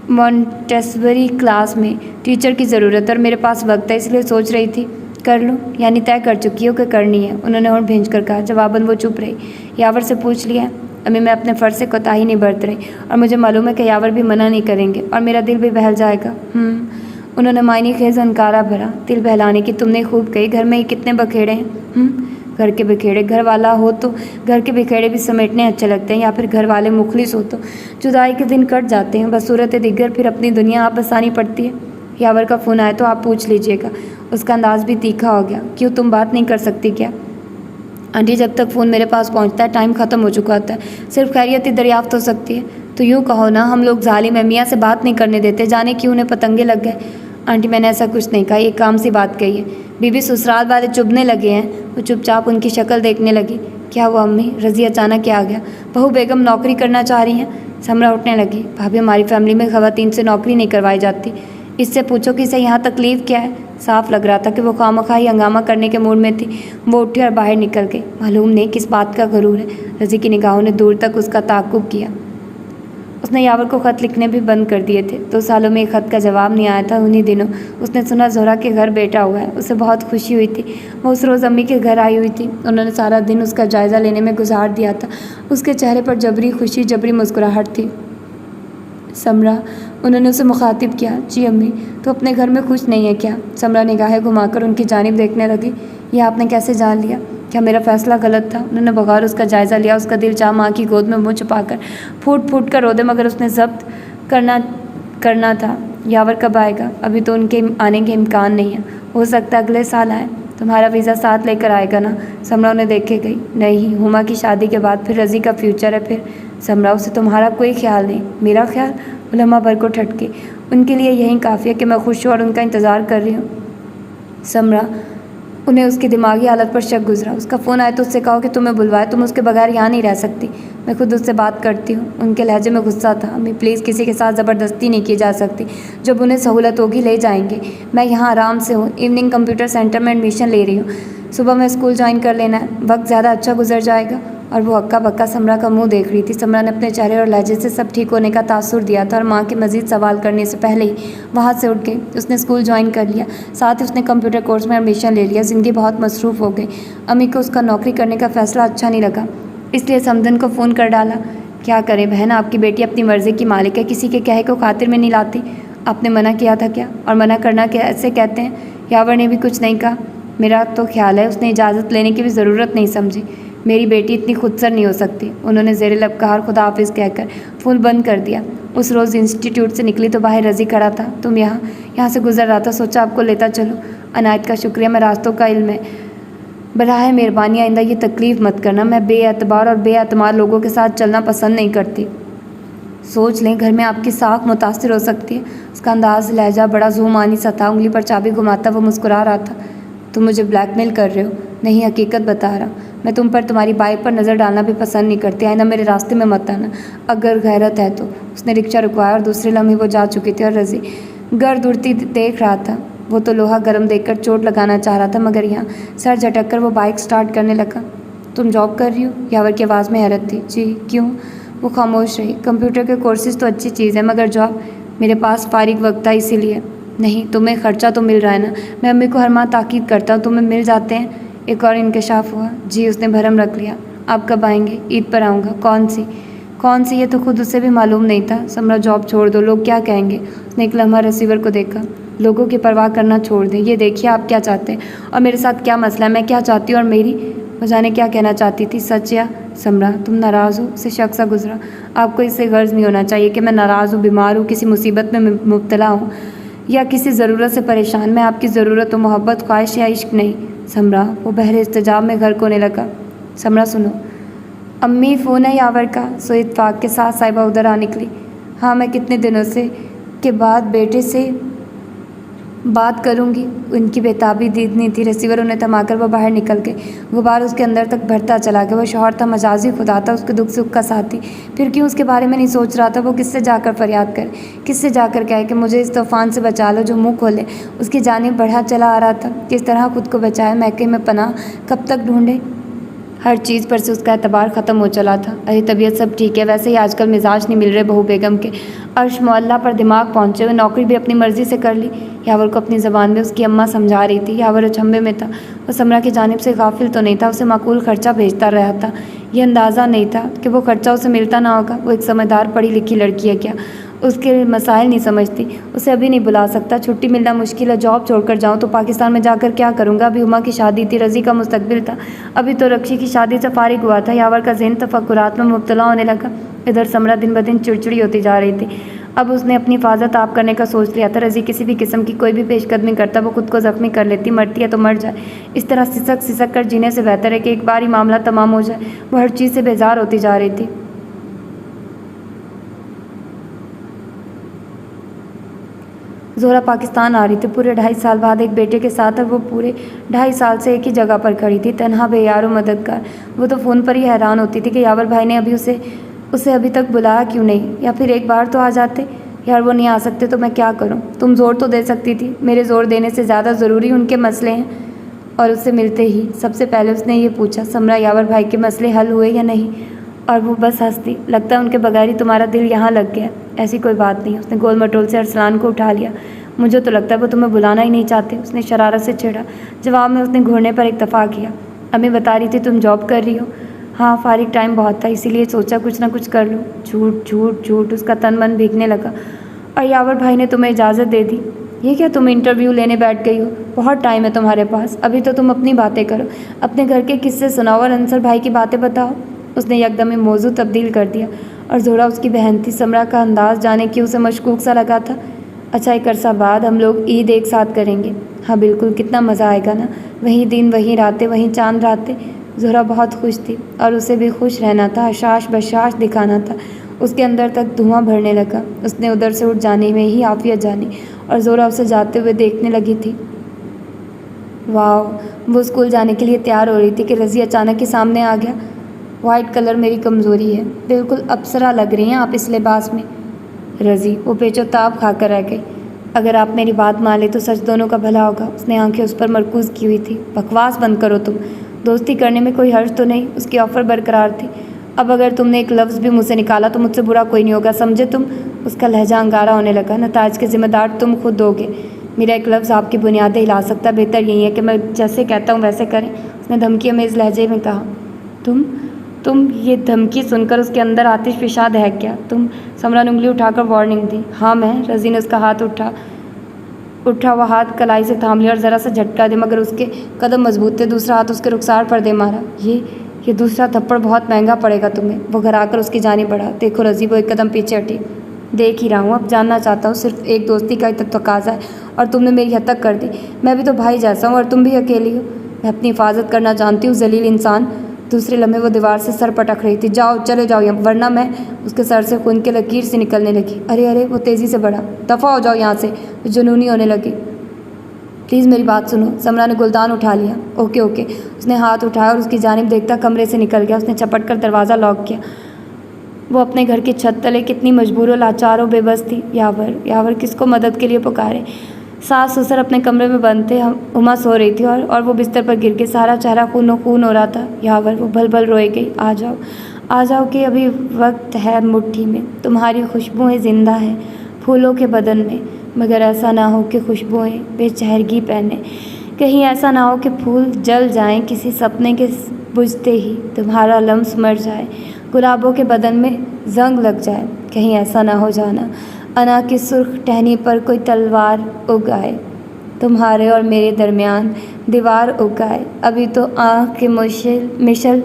مونٹیسوری کلاس میں ٹیچر کی ضرورت ہے اور میرے پاس وقت ہے، اس لیے سوچ رہی تھی کر لوں۔ یعنی طے کر چکی ہو کہ کرنی ہے؟ انہوں نے ہونٹ بھینج کر کہا۔ جواباً وہ چپ رہی۔ یاور سے پوچھ لیا؟ امی میں اپنے فرض سے کوتاہی نہیں برت رہی اور مجھے معلوم ہے کہ یاور بھی منع نہیں کریں گے اور میرا دل بھی بہل جائے گا۔ انہوں نے معنی خیز انکارا بھرا۔ دل بہلانے کی تم نے خوب کہی، گھر میں یہ کتنے بکھیڑے ہیں؟ گھر کے بکھیڑے؟ گھر والا ہو تو گھر کے بکھیڑے بھی سمیٹنے اچھے لگتے ہیں، یا پھر گھر والے مخلص ہو تو جدائی کے دن کٹ جاتے ہیں، بصورت دیگر پھر اپنی دنیا آپ بسانی پڑتی ہے۔ یاور کا فون آئے تو آپ پوچھ لیجئے گا۔ اس کا انداز بھی تیکھا ہو گیا۔ کیوں، تم بات نہیں کر سکتی کیا؟ آنٹی جب تک فون میرے پاس پہنچتا ہے ٹائم ختم ہو چکا ہوتا ہے، صرف خیریت ہی دریافت ہو سکتی ہے۔ تو یوں کہو نا، ہم لوگ ظالم ہیں، میاں سے بات نہیں کرنے دیتے، جانے کیوں انہیں پتنگے لگ گئے۔ آنٹی میں نے ایسا کچھ نہیں کہا، ایک کام سی بات کہی ہے۔ بی بی سسرال والے چبھنے لگے ہیں۔ وہ چپ چاپ ان کی شکل دیکھنے لگی۔ کیا ہوا امی؟ رضی اچانک کیا آ گیا؟ بہو بیگم نوکری کرنا چاہ رہی ہیں۔ سمرا اٹھنے لگی۔ بھابھی ہماری فیملی میں خواتین سے نوکری نہیں کروائی جاتی، اس سے پوچھو کہ اسے یہاں تکلیف کیا ہے۔ صاف لگ رہا تھا کہ وہ خواہ ہی ہنگامہ کرنے کے موڈ میں تھی۔ وہ اٹھی اور باہر نکل گئی۔ معلوم نہیں کس بات کا غرور ہے۔ رضی کی نگاہوں نے دور تک اس کا تعاقب کیا۔ اس نے یاور کو خط لکھنے بھی بند کر دیے تھے، 2 سالوں میں ایک خط کا جواب نہیں آیا تھا۔ انہی دنوں اس نے سنا زہرا کے گھر بیٹا ہوا ہے، اسے بہت خوشی ہوئی تھی۔ وہ اس روز امی کے گھر آئی ہوئی تھی، انہوں نے سارا دن اس کا جائزہ لینے میں گزار دیا تھا۔ اس کے چہرے پر جبری خوشی، جبری مسکراہٹ تھی۔ سمرا، انہوں نے اسے مخاطب کیا۔ جی امی، تو اپنے گھر میں خوش نہیں ہے کیا؟ سمرا نگاہیں گھما کر ان کی جانب دیکھنے لگی۔ یہ آپ نے کیسے جان لیا؟ کیا میرا فیصلہ غلط تھا؟ انہوں نے بغور اس کا جائزہ لیا۔ اس کا دل چاہ ماں کی گود میں منہ چھپا کر پھوٹ پھوٹ کر رو دے، مگر اس نے ضبط کرنا تھا۔ یاور کب آئے گا؟ ابھی تو ان کے آنے کے امکان نہیں ہے، ہو سکتا ہے اگلے سال آئے۔ تمہارا ویزا ساتھ لے کر آئے گا نا؟ سمرا انہیں دیکھے گئی۔ نہیں، ہما کی شادی کے بعد، پھر رضی کا فیوچر ہے۔ پھر سمرا، اسے تمہارا کوئی خیال نہیں؟ میرا خیال؟ وہ لمحہ بھر کو ٹھٹکی۔ ان کے لیے یہی کافی ہے کہ میں خوش ہوں اور ان کا انتظار کر رہی ہوں۔ سمرا، انہیں اس کی دماغی حالت پر شک گزرا۔ اس کا فون آئے تو اس سے کہو کہ تمہیں بلوائے، تم اس کے بغیر یہاں نہیں رہ سکتی، میں خود اس سے بات کرتی ہوں۔ ان کے لہجے میں غصہ تھا۔ امی پلیز، کسی کے ساتھ زبردستی نہیں کی جا سکتی، جب انہیں سہولت ہوگی لے جائیں گے۔ میں یہاں آرام سے ہوں، ایوننگ کمپیوٹر سینٹر میں ایڈمیشن لے رہی ہوں، صبح میں اسکول جوائن کر لینا ہے، وقت زیادہ اچھا گزر جائے گا۔ اور وہ ہکا بکا سمرا کا منہ دیکھ رہی تھی۔ سمرا نے اپنے چہرے اور لہجے سے سب ٹھیک ہونے کا تاثر دیا تھا اور ماں کے مزید سوال کرنے سے پہلے ہی وہاں سے اٹھ گئی۔ اس نے اسکول جوائن کر لیا، ساتھ ہی اس نے کمپیوٹر کورس میں ایڈمیشن لے لیا۔ زندگی بہت مصروف ہو گئی۔ امی کو اس کا نوکری کرنے کا فیصلہ اچھا نہیں لگا، اس لیے سمدن کو فون کر ڈالا۔ کیا کریں بہن، آپ کی بیٹی اپنی مرضی کی مالک ہے، کسی کے کہے کو خاطر میں نہیں لاتی۔ آپ نے منع کیا تھا کیا؟ اور منع کرنا کیسے کہتے ہیں؟ یاور نے بھی کچھ نہیں کہا۔ میرا تو خیال ہے اس نے اجازت لینے کی بھی ضرورت نہیں سمجھی۔ میری بیٹی اتنی خودسر نہیں ہو سکتی۔ انہوں نے زیر لب کہا اور خدا حافظ کہہ کر فون بند کر دیا۔ اس روز انسٹیٹیوٹ سے نکلی تو باہر رضی کھڑا تھا۔ تم یہاں سے گزر رہا تھا، سوچا آپ کو لیتا چلو۔ عنایت کا شکریہ، میں راستوں کا علم ہے، براہ مہربانی آئندہ یہ تکلیف مت کرنا۔ میں بے اعتبار اور بے اعتماد لوگوں کے ساتھ چلنا پسند نہیں کرتی۔ سوچ لیں، گھر میں آپ کی ساکھ متاثر ہو سکتی ہے۔ اس کا انداز لہجہ بڑا ذومانی سا تھا۔ انگلی پر چابی گھماتا وہ مسکرا رہا تھا۔ تم مجھے بلیک میل کر رہے ہو؟ نہیں، حقیقت بتا رہا۔ میں تم پر تمہاری بائک پر نظر ڈالنا بھی پسند نہیں کرتی، آئندہ میرے راستے میں مت آنا اگر غیرت ہے تو۔ اس نے رکشہ رکوایا اور دوسرے لمحے وہ جا چکی تھی اور رضی گرد اڑتی دیکھ رہا تھا۔ وہ تو لوہا گرم دیکھ کر چوٹ لگانا چاہ رہا تھا، مگر یہاں سر جھٹک کر وہ بائک سٹارٹ کرنے لگا۔ تم جاب کر رہی ہو؟ یاور کی آواز میں حیرت تھی۔ جی، کیوں؟ وہ خاموش رہی۔ کمپیوٹر کے کورسز تو اچھی چیز ہے، مگر جاب؟ میرے پاس فارغ وقت تھا اسی لیے۔ نہیں، تمہیں خرچہ تو مل رہا ہے نا؟ میں امی کو ہر ماہ تاکید کرتا ہوں، تمہیں مل جاتے ہیں۔ ایک اور انکشاف ہوا۔ جی، اس نے بھرم رکھ لیا۔ آپ کب آئیں گے؟ عید پر آؤں گا۔ کون سی؟ یہ تو خود اسے بھی معلوم نہیں تھا۔ سمرا، جاب چھوڑ دو، لوگ کیا کہیں گے؟ اس نے ایک لمحہ ریسیور کو دیکھا۔ لوگوں کی پرواہ کرنا چھوڑ دیں. یہ دیکھیے آپ کیا چاہتے ہیں اور میرے ساتھ کیا مسئلہ ہے, میں کیا چاہتی ہوں اور میری. وہ جانے کیا کہنا چاہتی تھی, سچ یا سمرا تم ناراض ہو. اسے شک سا گزرا. آپ کو اس سے غرض نہیں ہونا چاہیے کہ میں ناراض ہوں, بیمار ہوں, کسی مصیبت میں مبتلا ہوں یا کسی ضرورت سے پریشان. میں آپ کی ضرورت و محبت, خواہش یا عشق نہیں. سمرا وہ بہرے استجاب میں گھر کونے لگا. سمرا سنو, امی فون ہے یاور کا. سو اتفاق کے ساتھ صاحبہ ادھر آ نکلی. ہاں میں کتنے دنوں سے کے بعد بیٹے سے بات کروں گی. ان کی بےتابی دیدنی تھی. ریسیور انہیں تھما کر وہ باہر نکل گئے. غبار اس کے اندر تک بھرتا چلا گیا. وہ شوہر تھا, مجازی خدا تھا, اس کے دکھ سکھ کا ساتھی. پھر کیوں اس کے بارے میں نہیں سوچ رہا تھا؟ وہ کس سے جا کر فریاد کرے, کس سے جا کر کہے کہ مجھے اس طوفان سے بچا لو جو منہ کھولے. اس کی جانب بڑھا چلا آ رہا تھا. کس طرح خود کو بچائے, میکے میں پناہ کب تک ڈھونڈے. ہر چیز پر سے اس کا اعتبار ختم ہو چلا تھا. ارے طبیعت سب ٹھیک ہے, ویسے ہی آج کل مزاج نہیں مل رہے بہو بیگم کے. عرش معلیٰ پر دماغ پہنچے ہوئے, نوکری بھی اپنی مرضی سے کر لی. یاور کو اپنی زبان میں اس کی اماں سمجھا رہی تھی. یاور اچنبھے میں تھا. وہ سمرا کی جانب سے غافل تو نہیں تھا, اسے معقول خرچہ بھیجتا رہا تھا. یہ اندازہ نہیں تھا کہ وہ خرچہ اسے ملتا نہ ہوگا. وہ ایک سمجھدار پڑھی لکھی لڑکی ہے, کیا اس کے مسائل نہیں سمجھتی. اسے ابھی نہیں بلا سکتا, چھٹی ملنا مشکل ہے. جاب چھوڑ کر جاؤں تو پاکستان میں جا کر کیا کروں گا. ابھی ہما کی شادی تھی, رضی کا مستقبل تھا. ابھی تو رکشی کی شادی سے فارغ ہوا تھا. یاور کا ذہن تفکرات میں مبتلا ہونے لگا. ادھر سمرا دن بدن چڑچڑی ہوتی جا رہی تھی. اب اس نے اپنی حفاظت آپ کرنے کا سوچ لیا تھا. رضی کسی بھی قسم کی کوئی بھی پیش قدمی کرتا وہ خود کو زخمی کر لیتی. مرتی ہے تو مر جائے. اس طرح سسک سسک کر جینے سے بہتر ہے کہ ایک بار ہی معاملہ تمام ہو جائے. وہ ہر چیز سے بیزار ہوتی جا رہی تھی. زہرا پاکستان آ رہی تھی پورے 2.5 سال بعد ایک بیٹے کے ساتھ, اور وہ پورے 2.5 سال سے ایک ہی جگہ پر کھڑی تھی, تنہا, بے یار و مددگار. وہ تو فون پر ہی حیران ہوتی تھی کہ یاور بھائی نے اسے ابھی تک بلایا کیوں نہیں, یا پھر ایک بار تو آ جاتے. یار وہ نہیں آ سکتے تو میں کیا کروں. تم زور تو دے سکتی تھی. میرے زور دینے سے زیادہ ضروری ان کے مسئلے ہیں. اور اس سے ملتے ہی سب سے پہلے اس نے یہ پوچھا, سمرا یاور بھائی کے مسئلے حل ہوئے یا نہیں. اور وہ بس ہنستی. لگتا ہے ان کے بغیر ہی تمہارا دل یہاں لگ گیا. ایسی کوئی بات نہیں. اس نے گول مٹول سے ارسلان کو اٹھا لیا. مجھے تو لگتا ہے وہ تمہیں بلانا ہی نہیں چاہتے. اس نے شرارت سے چھیڑا. جواب میں اس نے گھورنے پر اکتفا کیا. امی بتا رہی تھی تم جاب کر رہی ہو. ہاں فارغ ٹائم بہت تھا, اسی لیے سوچا کچھ نہ کچھ کر لوں. جھوٹ جھوٹ جھوٹ. اس کا تن من بھیگنے لگا. اور یاور بھائی نے تمہیں اجازت دے دی. یہ کیا تم انٹرویو لینے بیٹھ گئی ہو؟ بہت ٹائم ہے تمہارے پاس. ابھی تو تم اپنی باتیں کرو, اپنے گھر کے قصے سناؤ اور انصر بھائی کی باتیں بتاؤ. اس نے یکدم موضوع تبدیل کر دیا. اور زہرا اس کی بہن تھی. سمرا کا انداز جانے کیوں اسے مشکوک سا لگا تھا. اچھا ایک عرصہ بعد ہم لوگ عید ایک ساتھ کریں گے. ہاں بالکل, کتنا مزہ آئے گا نا. وہیں دن, وہیں راتیں, وہیں چاند راتیں. زہرا بہت خوش تھی اور اسے بھی خوش رہنا تھا. حشاش بشاش دکھانا تھا. اس کے اندر تک دھواں بھرنے لگا. اس نے ادھر سے اٹھ جانے میں ہی عافیت جانی, اور زہرا اسے جاتے ہوئے دیکھنے لگی تھی. واو. وہ اسکول جانے کے لیے تیار ہو رہی تھی کہ رضی اچانک ہی سامنے آ گیا. وائٹ کلر میری کمزوری ہے. بالکل اپسرا لگ رہی ہیں آپ اس لباس میں. رضی وہ پیچ و تاب کھا کر رہ گئی. اگر آپ میری بات مان لیں تو سچ دونوں کا بھلا ہوگا. اس نے آنکھیں اس پر مرکوز کی ہوئی تھی. بکواس بند کرو تم. دوستی کرنے میں کوئی حرج تو نہیں. اس کی آفر برقرار تھی. اب اگر تم نے ایک لفظ بھی منہ سے نکالا تو مجھ سے برا کوئی نہیں ہوگا, سمجھے تم. اس کا لہجہ انگارا ہونے لگا. نتائج کے ذمہ دار تم خود ہوگے. میرا ایک لفظ آپ کی بنیادیں ہلا سکتا ہے. بہتر یہی ہے کہ میں جیسے کہتا ہوں ویسے کریں. اس نے دھمکی امیز لہجے میں کہا. تم یہ دھمکی سن کر اس کے اندر آتش فشاں دہک گیا. تم. سمرا نے انگلی اٹھا کر وارننگ دی. ہاں میں. رضی نے اس کا ہاتھ اٹھا وہ ہاتھ کلائی سے تھام لیا اور ذرا سا جھٹکا دیا, مگر اس کے قدم مضبوط تھے. دوسرا ہاتھ اس کے رخسار پر دے مارا. یہ دوسرا تھپڑ بہت مہنگا پڑے گا تمہیں. وہ گھر آ کر اس کی جانب بڑھا. دیکھو رضی, وہ ایک قدم پیچھے ہٹی. دیکھ ہی رہا ہوں, اب جاننا چاہتا ہوں. صرف ایک دوستی کا ہی تقاضا ہے اور تم نے میری حد تک کر دی. میں بھی تو بھائی جیسا ہوں اور تم بھی اکیلی ہو. میں اپنی حفاظت کرنا جانتی ہوں ذلیل انسان. دوسرے لمحے وہ دیوار سے سر پٹک رہی تھی. جاؤ, چلے جاؤ یہاں, ورنہ میں. اس کے سر سے خون کے لکیر سے نکلنے لگی. ارے وہ تیزی سے بڑھا. دفع ہو جاؤ یہاں سے. وہ جنونی ہونے لگی. پلیز میری بات سنو. سمرا نے گلدان اٹھا لیا. اوکے. اس نے ہاتھ اٹھایا اور اس کی جانب دیکھتا کمرے سے نکل گیا. اس نے چپٹ کر دروازہ لاک کیا. وہ اپنے گھر کی چھت تلے کتنی مجبور و لاچار و بے بس تھی. یاور کس کو مدد کے لیے پکارے. ساس سسر اپنے کمرے میں بند تھے. ہما سو رہی تھی اور وہ بستر پر گر کے سارا چہرہ خون ہو رہا تھا. یاور. وہ بھل بھل روئے گئی. آ جاؤ کہ ابھی وقت ہے. مٹھی میں تمہاری خوشبوئیں زندہ ہیں پھولوں کے بدن میں, مگر ایسا نہ ہو کہ خوشبوئیں بے چہرگی پہنے. کہیں ایسا نہ ہو کہ پھول جل جائیں کسی سپنے کے بجھتے ہی, تمہارا لمس مر جائے, گلابوں کے بدن میں زنگ لگ جائے. کہیں ایسا نہ ہو جانا. انا کی سرخ ٹہنی پر کوئی تلوار اگ آئے، تمہارے اور میرے درمیان دیوار اگ آئے۔ ابھی تو آنکھ کی مشل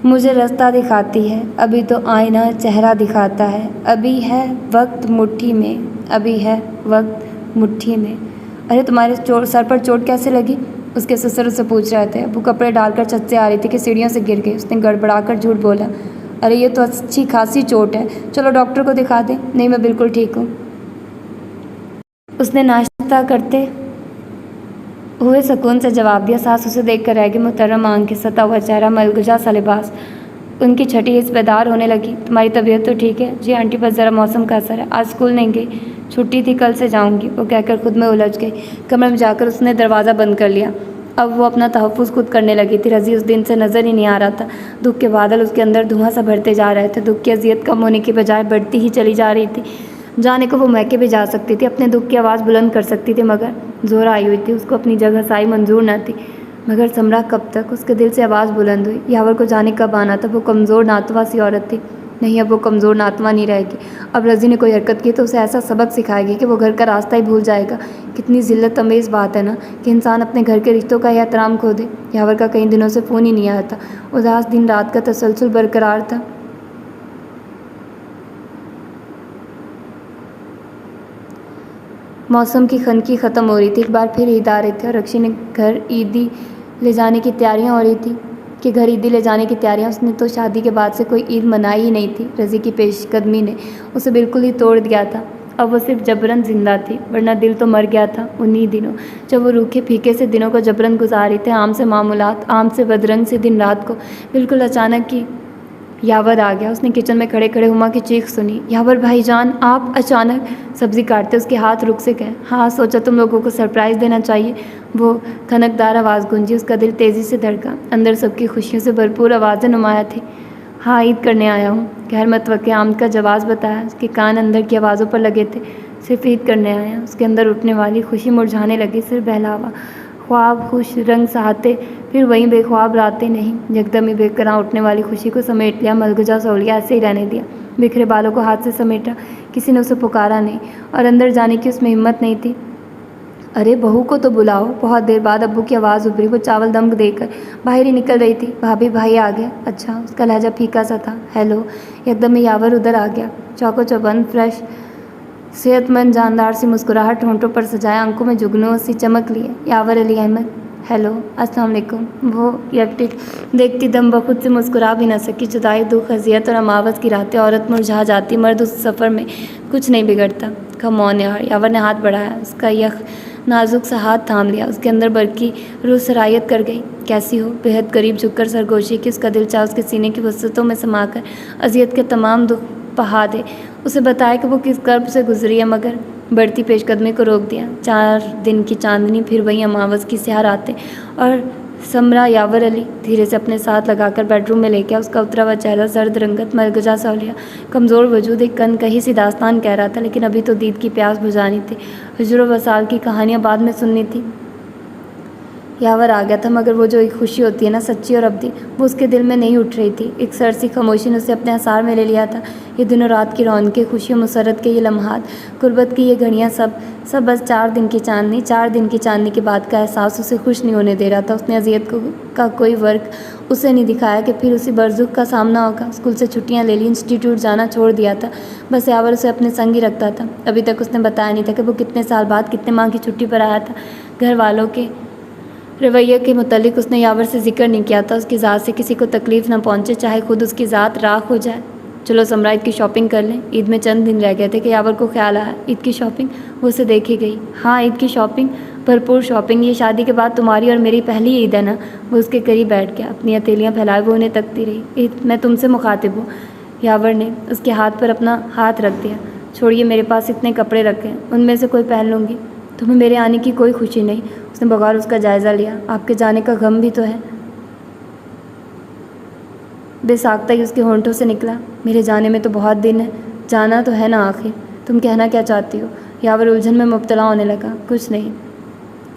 مجھے رستہ دکھاتی ہے، ابھی تو آئینہ چہرہ دکھاتا ہے، ابھی ہے وقت مٹھی میں، ابھی ہے وقت مٹھی میں۔ ارے تمہارے سر پر چوٹ کیسے لگی؟ اس کے سسر اسے پوچھ رہے تھے۔ وہ کپڑے ڈال کر چھت سے آ رہی تھی کہ سیڑھیوں سے گر گئی۔ اس نے گڑبڑا کر جھوٹ بولا، ارے یہ تو اچھی خاصی چوٹ ہے، چلو ڈاکٹر کو دکھا دیں۔ نہیں، میں بالکل ٹھیک ہوں۔ اس نے ناشتہ کرتے ہوئے سکون سے جواب دیا۔ ساس اسے دیکھ کر رہ گئی، محترم آنکھ کے ستا ہوا چہرہ، ملگجا سا لباس۔ ان کی چھٹی حس بیدار ہونے لگی۔ تمہاری طبیعت تو ٹھیک ہے؟ جی آنٹی، بس ذرا موسم کا اثر ہے، آج اسکول نہیں گئی، چھٹی تھی، کل سے جاؤں گی، وہ کہہ کر خود میں الجھ گئی۔ کمرے میں جا کر اس نے دروازہ بند کر لیا۔ اب وہ اپنا تحفظ خود کرنے لگی تھی۔ رضی اس دن سے نظر ہی نہیں آ رہا تھا۔ دکھ کے بادل اس کے اندر دھواں سا بھرتے جا رہے تھے۔ دکھ کی اذیت کم ہونے کی بجائے بڑھتی ہی چلی جا رہی تھی۔ جانے کو وہ مہکے بھی جا سکتی تھی، اپنے دکھ کی آواز بلند کر سکتی تھی، مگر زور آئی ہوئی تھی، اس کو اپنی جگہ سائی منظور نہ تھی۔ مگر سمرا کب تک؟ اس کے دل سے آواز بلند ہوئی۔ یاور کو جانے کب آنا تھا؟ وہ کمزور ناتواں سی عورت تھی۔ نہیں، اب وہ کمزور ناتواں نہیں رہے گی۔ اب رضی نے کوئی حرکت کی تو اسے ایسا سبق سکھائے گی کہ وہ گھر کا راستہ ہی بھول جائے گا۔ کتنی ذلت امیز بات ہے نا کہ انسان اپنے گھر کے رشتوں کا احترام کھو دے۔ یاور کا کئی دنوں سے فون ہی نہیں آیا تھا۔ اداس دن رات کا تسلسل برقرار تھا۔ موسم کی خنکی ختم ہو رہی تھی، ایک بار پھر عید آ رہی تھی اور رکشی نے گھر عیدی لے جانے کی تیاریاں ہو رہی تھی کہ گھر عیدی لے جانے کی تیاریاں۔ اس نے تو شادی کے بعد سے کوئی عید منائی ہی نہیں تھی۔ رضی کی پیش قدمی نے اسے بالکل ہی توڑ دیا تھا۔ اب وہ صرف جبراً زندہ تھی، ورنہ دل تو مر گیا تھا انہی دنوں جب وہ روکھے پھیکے سے دنوں کو جبراً گزار رہی تھی۔ عام سے معمولات، عام سے بدرنگ سے دن رات کو بالکل اچانک کی یاور آ گیا۔ اس نے کچن میں کھڑے کھڑے ہما کی چیخ سنی، یاور بھائی جان آپ! اچانک سبزی کاٹتے اس کے ہاتھ رک سے گئے۔ ہاں، سوچا تم لوگوں کو سرپرائز دینا چاہیے، وہ کھنکدار آواز گونجی۔ اس کا دل تیزی سے دھڑکا، اندر سب کی خوشیوں سے بھرپور آوازیں نمایاں تھیں۔ ہاں، عید کرنے آیا ہوں، غیر متوقع آمد کا جواز بتایا۔ اس کے کان اندر کی آوازوں پر لگے تھے، صرف عید کرنے آیا۔ اس کے اندر اٹھنے والی خوشی مرجھانے لگی، صرف بہلاوا، خواب خوش رنگ سہاتے، پھر وہیں بے خواب راتیں نہیں۔ یکدم ہی بے قرار اٹھنے والی خوشی کو سمیٹ لیا، ملگجا سولیا، ایسے ہی رہنے دیا۔ بکھرے بالوں کو ہاتھ سے سمیٹا، کسی نے اسے پکارا نہیں اور اندر جانے کی اس میں ہمت نہیں تھی۔ ارے بہو کو تو بلاؤ۔ بہت دیر بعد ابو کی آواز ابھری۔ وہ چاول دم دے کر باہر ہی نکل رہی تھی۔ بھابھی بھائی آ گیا؟ اچھا۔ اس کا لہجہ پھیکا سا تھا۔ ہیلو۔ یکدم ہی یاور ادھر آ گیا، چوکو چوبند، فریش، صحت مند، جاندار سی مسکراہٹ ہونٹوں پر سجائے، آنکھوں میں جگنوں سی چمک لیے۔ یاور علی احمد، ہیلو، السلام علیکم۔ وہ یکٹک دیکھتی دم بخود سے مسکرا بھی نہ سکی۔ جدائی، دکھ، اذیت اور اماوس کی راتیں عورت مرجھا جاتی، مرد اس سفر میں کچھ نہیں بگڑتا۔ کم آن یار۔ یاور نے ہاتھ بڑھایا، اس کا یخ نازک سا ہاتھ تھام لیا۔ اس کے اندر برقی روح سرایت کر گئی۔ کیسی ہو؟ بےحد قریب جھک کر سرگوشی کی۔ اس کا دل چاہا اس کے سینے کی وسعتوں میں سما کر اذیت کے تمام دکھ بہا دے، اسے بتایا کہ وہ کس کرب سے گزری ہے، مگر بڑھتی پیش قدمی کو روک دیا۔ 4 دن کی چاندنی، پھر وہی اماوس کی سیاہ راتیں اور سمرا یاور علی دھیرے سے اپنے ساتھ لگا کر بیڈ روم میں لے گیا۔ اس کا اترا ہوا چہرہ زرد رنگت، ملگجا سولیا، کمزور وجود ایک کن کہی سی داستان کہہ رہا تھا، لیکن ابھی تو دید کی پیاس بجھانی تھی، ہجر و وصال کی کہانیاں بعد میں سننی تھی۔ یاور آ گیا تھا، مگر وہ جو ایک خوشی ہوتی ہے نا، سچی اور ابدی، وہ اس کے دل میں نہیں اٹھ رہی تھی۔ ایک سرسی خاموشی نے اسے اپنے اثار میں لے لیا تھا۔ یہ دنوں رات کی رونقیں، خوشی و مسرت کے یہ لمحات، قربت کی یہ گھڑیاں، سب بس 4 دن کی چاندنی، 4 دن کی چاندنی کے بعد کا احساس اسے خوش نہیں ہونے دے رہا تھا۔ اس نے اذیت کا کوئی ورق اسے نہیں دکھایا کہ پھر اسی برزخ کا سامنا ہوگا۔ اسکول سے چھٹیاں لے لی، انسٹیٹیوٹ جانا چھوڑ دیا تھا، بس یاور اسے اپنے سنگ ہی رکھتا تھا۔ ابھی تک اس نے بتایا نہیں تھا کہ وہ کتنے سال بعد، کتنے ماہ کی چھٹی پر آیا تھا۔ گھر والوں کے رویے کے متعلق اس نے یاور سے ذکر نہیں کیا تھا، اس کی ذات سے کسی کو تکلیف نہ پہنچے، چاہے خود اس کی ذات راکھ ہو جائے۔ چلو سمرا، عید کی شاپنگ کر لیں، عید میں چند دن رہ گئے تھے کہ یاور کو خیال آیا۔ عید کی شاپنگ؟ وہ اسے دیکھی گئی۔ ہاں، عید کی شاپنگ، بھرپور شاپنگ۔ یہ شادی کے بعد تمہاری اور میری پہلی عید ہے نا؟ وہ اس کے قریب بیٹھ گیا، اپنی ہتھیلیاں پھیلائے وہ انہیں تکتی رہی۔ عید؟ میں تم سے مخاطب ہوں۔ یاور نے اس کے ہاتھ پر اپنا ہاتھ رکھ دیا۔ چھوڑیے، میرے پاس اتنے کپڑے رکھے ہیں، ان میں سے کوئی پہن لوں گی۔ تمہیں میرے آنے کی کوئی خوشی نہیں؟ اس نے بغور اس کا جائزہ لیا۔ آپ کے جانے کا غم بھی تو ہے؟ بے ساختہ ہی اس کے ہونٹوں سے نکلا، میرے جانے میں تو بہت دن ہے، جانا تو ہے نا آخر۔ تم کہنا کیا چاہتی ہو؟ یاور الجھن میں مبتلا ہونے لگا۔ کچھ نہیں۔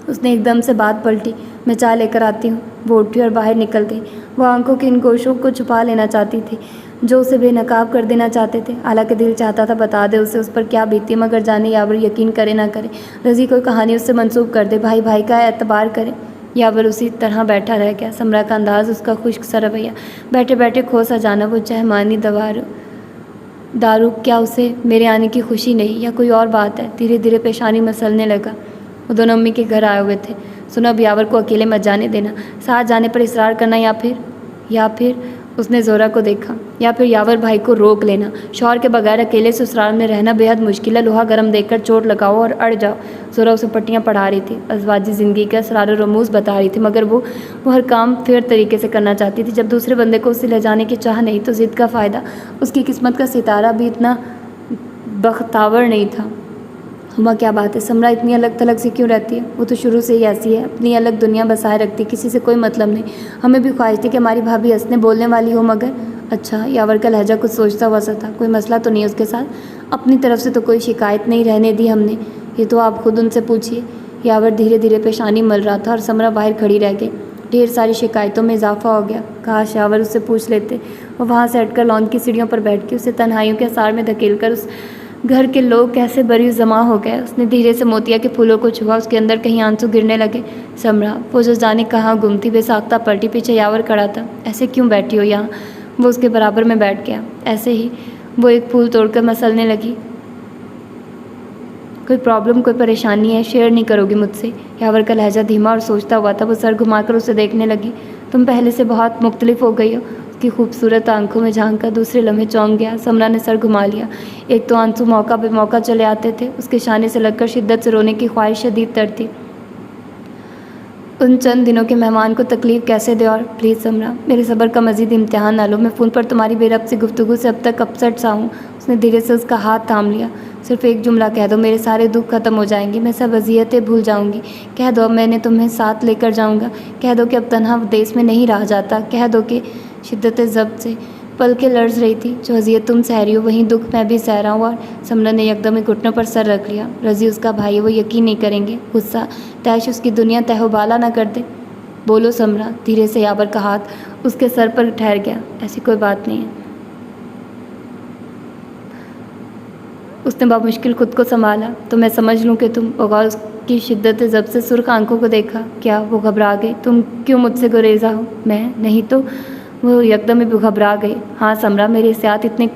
اس نے ایک دم سے بات پلٹی، میں چائے لے کر آتی ہوں۔ وہ اٹھی اور باہر نکل گئی۔ وہ آنکھوں کی ان گوشوں کو چھپا لینا چاہتی تھی جو اسے بے نقاب کر دینا چاہتے تھے۔ حالانکہ دل چاہتا تھا بتا دے اسے اس پر کیا بیتی، مگر جانے یاور یقین کرے نہ کرے، رضی کوئی کہانی اس سے منسوب کر دے، بھائی بھائی کا اعتبار کرے۔ یاور اسی طرح بیٹھا رہ گیا، سمرا کا انداز، اس کا خشک سا رویہ، بیٹھے بیٹھے کھو سا جانا، وہ چہمانی دارو کیا اسے میرے آنے کی خوشی نہیں یا کوئی اور بات ہے؟ دھیرے دھیرے پیشانی مسلنے لگا۔ وہ دونوں امی کے گھر آئے ہوئے تھے۔ سنو اب یاور کو اکیلے مت جانے دینا، ساتھ جانے پر اصرار کرنا یا پھر اس نے زورا کو دیکھا، یا پھر یاور بھائی کو روک لینا۔ شوہر کے بغیر اکیلے سسرال میں رہنا بے حد مشکل ہے، لوہا گرم دیکھ کر چوٹ لگاؤ اور اڑ جاؤ۔ زورا اسے پٹیاں پڑھا رہی تھی، ازواجی زندگی کا اسرار و رموز بتا رہی تھی، مگر وہ ہر کام فیئر طریقے سے کرنا چاہتی تھی۔ جب دوسرے بندے کو اس سے لے جانے کی چاہ نہیں تو ضد کا فائدہ؟ اس کی قسمت کا ستارہ بھی اتنا بختاور نہیں تھا۔ ہما کیا بات ہے، سمرا اتنی الگ تھلگ سے کیوں رہتی ہے؟ وہ تو شروع سے ہی ایسی ہے، اپنی الگ دنیا بسائے رکھتی، کسی سے کوئی مطلب نہیں۔ ہمیں بھی خواہش تھی کہ ہماری بھابھی ہنسنے بولنے والی ہو، مگر اچھا، یاور کا لہجہ کچھ سوچتا ہوا سا تھا۔ کوئی مسئلہ تو نہیں اس کے ساتھ؟ اپنی طرف سے تو کوئی شکایت نہیں رہنے دی ہم نے، یہ تو آپ خود ان سے پوچھیے۔ یاور دھیرے دھیرے پیشانی مل رہا تھا اور سمرا باہر کھڑی رہ گئی۔ ڈھیر ساری شکایتوں میں اضافہ ہو گیا۔ کاش یاور اس سے پوچھ لیتے۔ وہ وہاں سے ہٹ کر لان کی سیڑھیوں پر بیٹھ کے اسے تنہائیوں کے اثار میں دھکیل کر اس گھر کے لوگ کیسے بری جمع ہو گئے۔ اس نے دھیرے سے موتیا کے پھولوں کو چھوا، اس کے اندر کہیں آنسو گرنے لگے۔ سمرا، وہ جو جانے کہاں گم تھی، بے ساختہ پلٹی، پیچھے یاور کھڑا تھا۔ ایسے کیوں بیٹھی ہو یہاں؟ وہ اس کے برابر میں بیٹھ گیا۔ ایسے ہی، وہ ایک پھول توڑ کر مسلنے لگی۔ کوئی پرابلم، کوئی پریشانی ہے؟ شیئر نہیں کرو گی مجھ سے؟ یاور کا لہجہ دھیما اور سوچتا ہوا تھا۔ وہ سر گھما کر اسے دیکھنے لگی۔ تم پہلے سے بہت مختلف ہو گئی ہو۔ اس کی خوبصورت آنکھوں میں جھانک کر دوسرے لمحے چونک گیا۔ سمرا نے سر گھما لیا۔ ایک تو آنسو موقع بے موقع چلے آتے تھے، اس کے شانے سے لگ کر شدت سے رونے کی خواہش شدید تر تھی۔ ان چند دنوں کے مہمان کو تکلیف کیسے دے؟ اور پلیز سمرا، میرے صبر کا مزید امتحان نہ لو، میں فون پر تمہاری بے ربط سی گفتگو سے اب تک اپسٹ سا ہوں۔ اس نے دھیرے سے اس کا ہاتھ تھام لیا۔ صرف ایک جملہ کہہ دو، میرے سارے دکھ ختم ہو جائیں گے، میں سب اذیتیں بھول جاؤں گی۔ کہہ دو اب میں نے تمہیں ساتھ لے کر جاؤں گا۔ کہہ دو کہ اب تنہا دیس میں نہیں رہا جاتا۔ کہہ دو کہ شدت ضبط سے پلکیں لرز رہی تھی۔ جو اذیت تم سہ رہی ہو وہیں دکھ میں بھی سہ رہا ہوں۔ اور سمرا نے یکدم ایک گھٹنوں پر سر رکھ لیا۔ رضی اس کا بھائی ہے، وہ یقین نہیں کریں گے۔ غصہ تیش اس کی دنیا تہو بالا نہ کر دے۔ بولو سمرا۔ دھیرے سے یاور کا ہاتھ اس کے سر پر ٹھہر گیا۔ ایسی کوئی بات نہیں ہے۔ اس نے بمشکل خود کو سنبھالا۔ تو میں سمجھ لوں کہ تم؟ بغور اس کی شدت ضبط سے سرخ آنکھوں کو دیکھا۔ کیا؟ وہ گھبرا گئی۔ تم کیوں مجھ سے گریزہ ہو؟ میں نہیں تو؟ وہ یکدم ہی گھبرا گئی۔ ہاں سمرا، میرے حسیات اتنے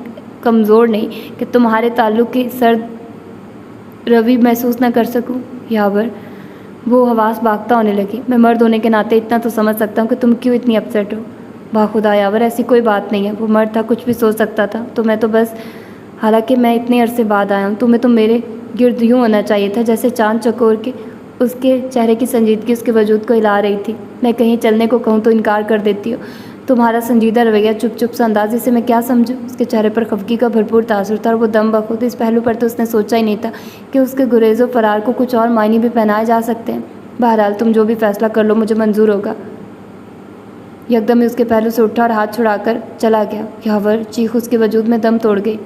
کمزور نہیں کہ تمہارے تعلق کی سرد روی محسوس نہ کر سکوں۔ یاور، وہ حواس باختہ ہونے لگی۔ میں مرد ہونے کے ناطے اتنا تو سمجھ سکتا ہوں کہ تم کیوں اتنی اپسیٹ ہو۔ باخدا یاور، ایسی کوئی بات نہیں ہے۔ وہ مرد تھا، کچھ بھی سوچ سکتا تھا۔ تو میں تو بس، حالانکہ میں اتنے عرصے بعد آیا ہوں، تمہیں تو میرے گرد یوں ہونا چاہیے تھا جیسے چاند چکور کے۔ اس کے چہرے کی سنجیدگی اس کے وجود کو ہلا رہی تھی۔ میں کہیں چلنے کو کہوں تو انکار کر دیتی ہو۔ تمہارا سنجیدہ رویہ، چپ چپ سا انداز، اسے میں کیا سمجھوں؟ اس کے چہرے پر خفگی کا بھرپور تاثر تھا اور وہ دم بخود۔ اس پہلو پر تو اس نے سوچا ہی نہیں تھا کہ اس کے گریز و فرار کو کچھ اور معنی بھی پہنائے جا سکتے ہیں۔ بہرحال تم جو بھی فیصلہ کر لو مجھے منظور ہوگا۔ یکدم ہی اس کے پہلو سے اٹھا اور ہاتھ چھڑا کر چلا گیا۔ یاور، چیخ اس کے وجود میں دم توڑ گئی۔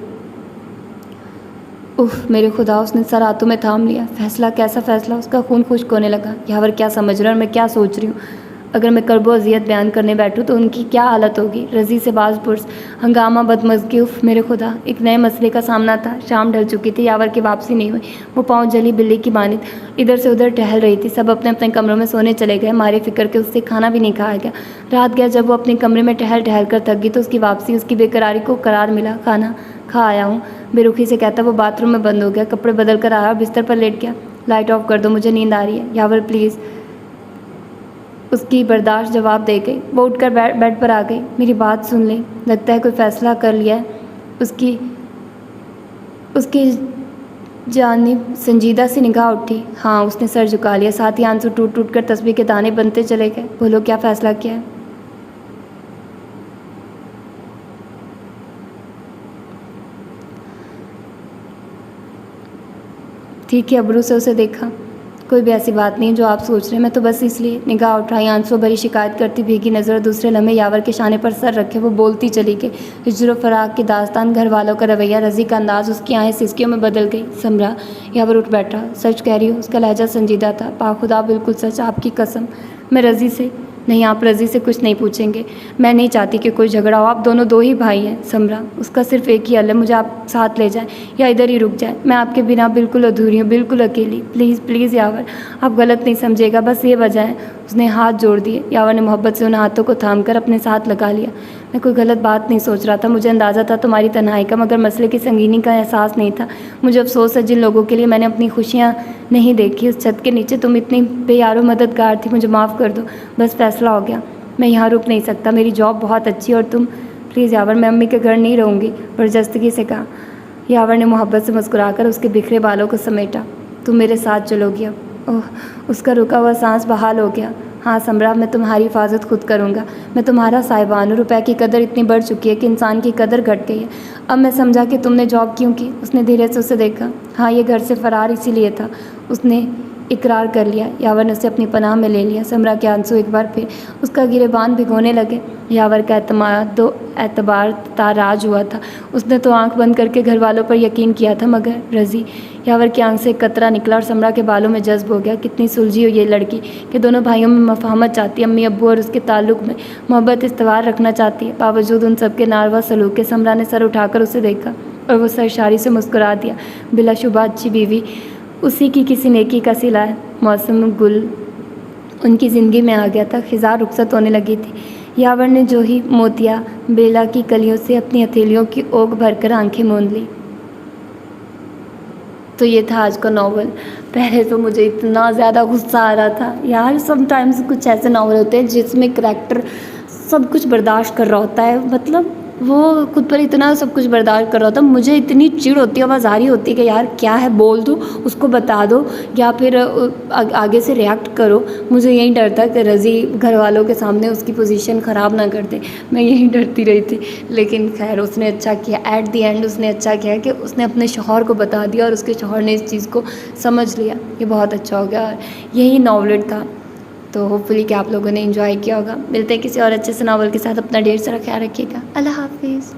اف میرے خدا، اس نے سر ہاتھوں میں تھام لیا۔ فیصلہ؟ کیسا فیصلہ؟ اس کا خون خشک ہونے لگا۔ یاور، کیا سمجھ رہے اور میں کیا سوچ رہی ہوں؟ اگر میں کرب و اذیت بیان کرنے بیٹھوں تو ان کی کیا حالت ہوگی؟ رضی سے باز پرس، ہنگامہ، بدمزگی۔ اف میرے خدا، ایک نئے مسئلے کا سامنا تھا۔ شام ڈھل چکی تھی، یاور کی واپسی نہیں ہوئی۔ وہ پاؤں جلی بلی کی مانند ادھر سے ادھر ٹہل رہی تھی۔ سب اپنے اپنے کمروں میں سونے چلے گئے، مارے فکر کے اس سے کھانا بھی نہیں کھایا گیا۔ رات گیا جب وہ اپنے کمرے میں ٹہل ٹہل کر تھک گئی تو اس کی واپسی اس کی بے قراری کو قرار ملا۔ کھانا کھا آیا ہوں، بے رخی سے کہتا وہ باتھ روم میں بند ہو گیا، کپڑے بدل کر آیا اور بستر پر لیٹ گیا۔ لائٹ آف کر دو، مجھے نیند آ رہی ہے۔ یاور پلیز، اس کی برداشت جواب دے گئی۔ وہ اٹھ کر بیڈ پر آ گئی۔ میری بات سن لیں، لگتا ہے کوئی فیصلہ کر لیا ہے۔ اس کی جانب سنجیدہ سی نگاہ اٹھی۔ ہاں، اس نے سر جھکا لیا، ساتھ ہی آنسو ٹوٹ ٹوٹ کر تسبیح کے دانے بنتے چلے گئے۔ بولو کیا فیصلہ کیا ہے؟ ٹھیک ہے، ابرو سے اسے دیکھا۔ کوئی بھی ایسی بات نہیں جو آپ سوچ رہے ہیں، میں تو بس اس لیے۔ نگاہ اٹھائی، آنسو بھری شکایت کرتی بھیگی نظر، دوسرے لمحے یاور کے شانے پر سر رکھے وہ بولتی چلی گئی۔ ہجر و فراق کی داستان، گھر والوں کا رویہ، رضی کا انداز، اس کی آہیں سسکیوں میں بدل گئی۔ سمرا، یاور اٹھ بیٹھا۔ سچ کہہ رہی ہو؟ اس کا لہجہ سنجیدہ تھا۔ باخدا بالکل سچ، آپ کی قسم، میں رضی سے نہیں آپ رضی سے کچھ نہیں پوچھیں گے، میں نہیں چاہتی کہ کوئی جھگڑا ہو، آپ دونوں دو ہی بھائی ہیں، سمرا اس کا صرف ایک ہی حل ہے، مجھے آپ ساتھ لے جائیں یا ادھر ہی رک جائیں، میں آپ کے بنا بالکل ادھوری ہوں، بالکل اکیلی، پلیز پلیز یاور آپ غلط نہیں سمجھے گا، بس یہ وجہ ہے۔ اس نے ہاتھ جوڑ دیے، یاور نے محبت سے ان ہاتھوں کو تھام کر اپنے ساتھ لگا لیا۔ میں کوئی غلط بات نہیں سوچ رہا تھا، مجھے اندازہ تھا تمہاری تنہائی کا، مگر مسئلے کی سنگینی کا احساس نہیں تھا۔ مجھے افسوس ہے جن لوگوں کے لیے میں نے اپنی خوشیاں نہیں دیکھی، اس چھت کے نیچے تم اتنی بے یار و مددگار تھی، مجھے معاف کر دو، بس فیصلہ ہو گیا، میں یہاں رک نہیں سکتا، میری جاب بہت اچھی ہے اور تم پلیز یاور میں امی کے گھر نہیں رہوں گی، برجستگی سے کہا۔ یاور نے محبت سے مسکرا کر اس کے بکھرے بالوں کو سمیٹا۔ تم میرے ساتھ چلو گی اب؟ اوہ، اس کا رکا ہوا سانس بحال ہو گیا۔ ہاں سمرا، میں تمہاری حفاظت خود کروں گا، میں تمہارا صاحبان ہوں، روپے کی قدر اتنی بڑھ چکی ہے کہ انسان کی قدر گھٹ گئی ہے۔ اب میں سمجھا کہ تم نے جاب کیوں کی۔ اس نے دھیرے سے اسے دیکھا۔ ہاں، یہ گھر سے فرار اسی لیے تھا، اس نے اقرار کر لیا۔ یاور نے اسے اپنی پناہ میں لے لیا۔ سمرا کے آنسو ایک بار پھر اس کا گریبان بھگونے لگے۔ یاور کا اعتماد و اعتبار تاراج ہوا تھا، اس نے تو آنکھ بند کر کے گھر والوں پر یقین کیا تھا، مگر رضی۔ یاور کی آنکھ سے ایک قطرہ نکلا اور سمرا کے بالوں میں جذب ہو گیا۔ کتنی سلجھی ہو یہ لڑکی کہ دونوں بھائیوں میں مفاہمت چاہتی ہے، امی ابو اور اس کے تعلق میں محبت استوار رکھنا چاہتی ہے۔ باوجود ان سب کے ناروا سلوک کے سمرا نے سر اٹھا کر اسے دیکھا اور وہ سرشاری سے مسکرا دیا۔ بلا شبہ اچھی بیوی اسی کی کسی نیکی کا صلہ ہے۔ موسم گل ان کی زندگی میں آ گیا تھا، خزاں رخصت ہونے لگی تھی۔ یاور نے جو ہی موتیا بیلا کی کلیوں سے اپنی ہتھیلیوں کی اوک بھر کر آنکھیں موند لی۔ تو یہ تھا آج کا ناول۔ پہلے تو مجھے اتنا زیادہ غصہ آ رہا تھا یار، سم ٹائمز کچھ ایسے ناول ہوتے ہیں جس میں کریکٹر سب کچھ برداشت کر رہا ہوتا ہے، مطلب وہ خود پر اتنا سب کچھ برداشت کر رہا ہوتا ہے، مجھے اتنی چڑ ہوتی ہے، آواز آ رہی ہوتی ہے کہ یار کیا ہے، بول دو اس کو، بتا دو یا پھر آگے سے ریئیکٹ کرو۔ مجھے یہی ڈر تھا کہ رضی گھر والوں کے سامنے اس کی پوزیشن خراب نہ کر دے، میں یہی ڈرتی رہی تھی، لیکن خیر اس نے اچھا کیا، ایٹ دی اینڈ اس نے اچھا کیا کہ اس نے اپنے شوہر کو بتا دیا اور اس کے شوہر نے اس چیز کو سمجھ لیا، یہ بہت اچھا ہو گیا اور یہی ناولٹ تھا۔ تو ہوپ فلی کہ آپ لوگوں نے انجوائے کیا ہوگا۔ ملتے ہیں کسی اور اچھے سے ناول کے ساتھ، اپنا ڈھیر سارا خیال رکھیے گا، اللہ حافظ۔